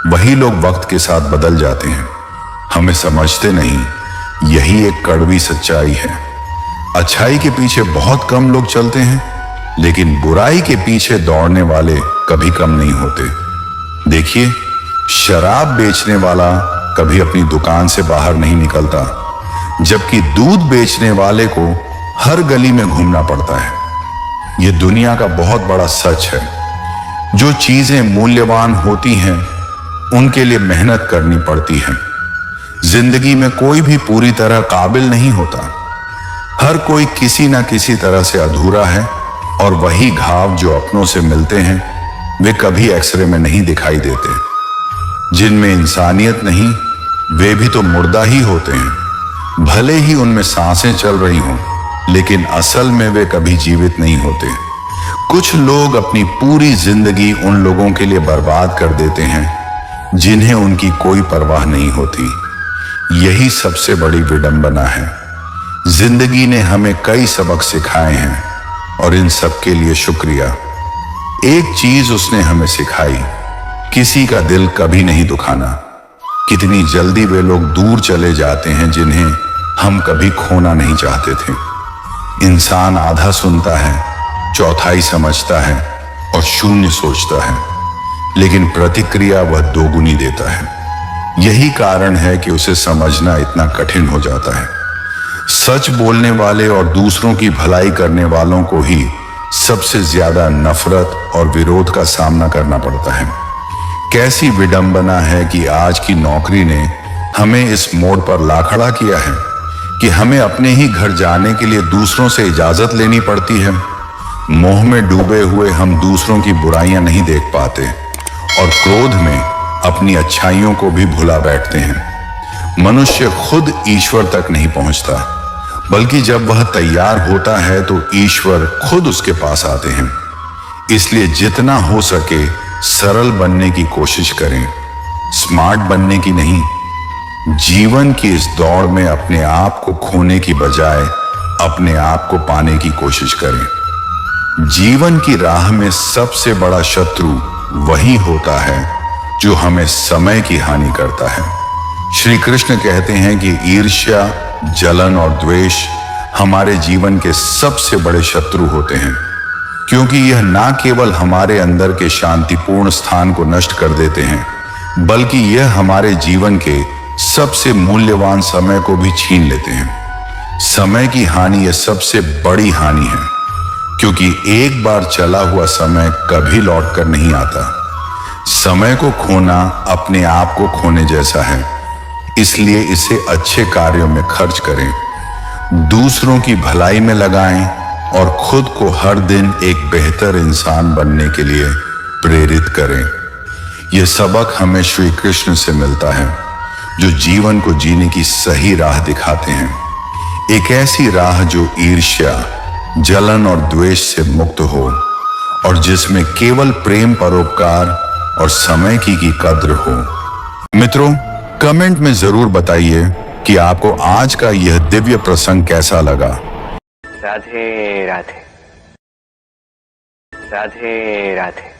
वही लोग वक्त के साथ बदल जाते हैं। हमें समझते नहीं, यही एक कड़वी सच्चाई है। अच्छाई के पीछे बहुत कम लोग चलते हैं, लेकिन बुराई के पीछे दौड़ने वाले कभी कम नहीं होते। देखिए, शराब बेचने वाला कभी अपनी दुकान से बाहर नहीं निकलता, जबकि दूध बेचने वाले को हर गली में घूमना पड़ता है। यह दुनिया का बहुत बड़ा सच है। जो चीजें मूल्यवान होती हैं, उनके लिए मेहनत करनी पड़ती है। जिंदगी में कोई भी पूरी तरह काबिल नहीं होता। हर कोई किसी ना किसी तरह से अधूरा है, और वही घाव जो अपनों से मिलते हैं, वे कभी एक्सरे में नहीं दिखाई देते। जिनमें इंसानियत नहीं, वे भी तो मुर्दा ही होते हैं। भले ही उनमें सांसें चल रही हों, लेकिन असल में वे कभी जीवित नहीं होते। कुछ लोग अपनी पूरी जिंदगी उन लोगों के लिए बर्बाद कर देते हैं जिन्हें उनकी कोई परवाह नहीं होती। यही सबसे बड़ी विडंबना है। जिंदगी ने हमें कई सबक सिखाए हैं, और इन सब के लिए शुक्रिया। एक चीज उसने हमें सिखाई, किसी का दिल कभी नहीं दुखाना। कितनी जल्दी वे लोग दूर चले जाते हैं जिन्हें हम कभी खोना नहीं चाहते थे। इंसान आधा सुनता है, चौथाई समझता है और शून्य सोचता है, लेकिन प्रतिक्रिया वह दोगुनी देता है। यही कारण है कि उसे समझना इतना कठिन हो जाता है। सच बोलने वाले और दूसरों की भलाई करने वालों को ही सबसे ज्यादा नफरत और विरोध का सामना करना पड़ता है। कैसी विडंबना है कि आज की नौकरी ने हमें इस मोड़ पर ला खड़ा किया है कि हमें अपने ही घर जाने के लिए दूसरों से इजाजत लेनी पड़ती है। मोह में डूबे हुए हम दूसरों की बुराइयां नहीं देख पाते, और क्रोध में अपनी अच्छाइयों को भी भुला बैठते हैं। मनुष्य खुद ईश्वर तक नहीं पहुंचता, बल्कि जब वह तैयार होता है तो ईश्वर खुद उसके पास आते हैं। इसलिए जितना हो सके सरल बनने की कोशिश करें, स्मार्ट बनने की नहीं। जीवन की इस दौड़ में अपने आप को खोने की बजाय अपने आप को पाने की कोशिश करें। जीवन की राह में सबसे बड़ा शत्रु वही होता है जो हमें समय की हानि करता है। श्री कृष्ण कहते हैं कि ईर्ष्या, जलन और द्वेष हमारे जीवन के सबसे बड़े शत्रु होते हैं, क्योंकि यह ना केवल हमारे अंदर के शांतिपूर्ण स्थान को नष्ट कर देते हैं, बल्कि यह हमारे जीवन के सबसे मूल्यवान समय को भी छीन लेते हैं। समय की हानि यह सबसे बड़ी हानि है, क्योंकि एक बार चला हुआ समय कभी लौटकर नहीं आता। समय को खोना अपने आप को खोने जैसा है, इसलिए इसे अच्छे कार्यों में खर्च करें, दूसरों की भलाई में लगाएं और खुद को हर दिन एक बेहतर इंसान बनने के लिए प्रेरित करें। यह सबक हमें श्री कृष्ण से मिलता है, जो जीवन को जीने की सही राह दिखाते हैं। एक ऐसी राह जो ईर्ष्या, जलन और द्वेष से मुक्त हो, और जिसमें केवल प्रेम, परोपकार और समय की कद्र हो। मित्रों, कमेंट में जरूर बताइए कि आपको आज का यह दिव्य प्रसंग कैसा लगा। राधे राधे, राधे राधे।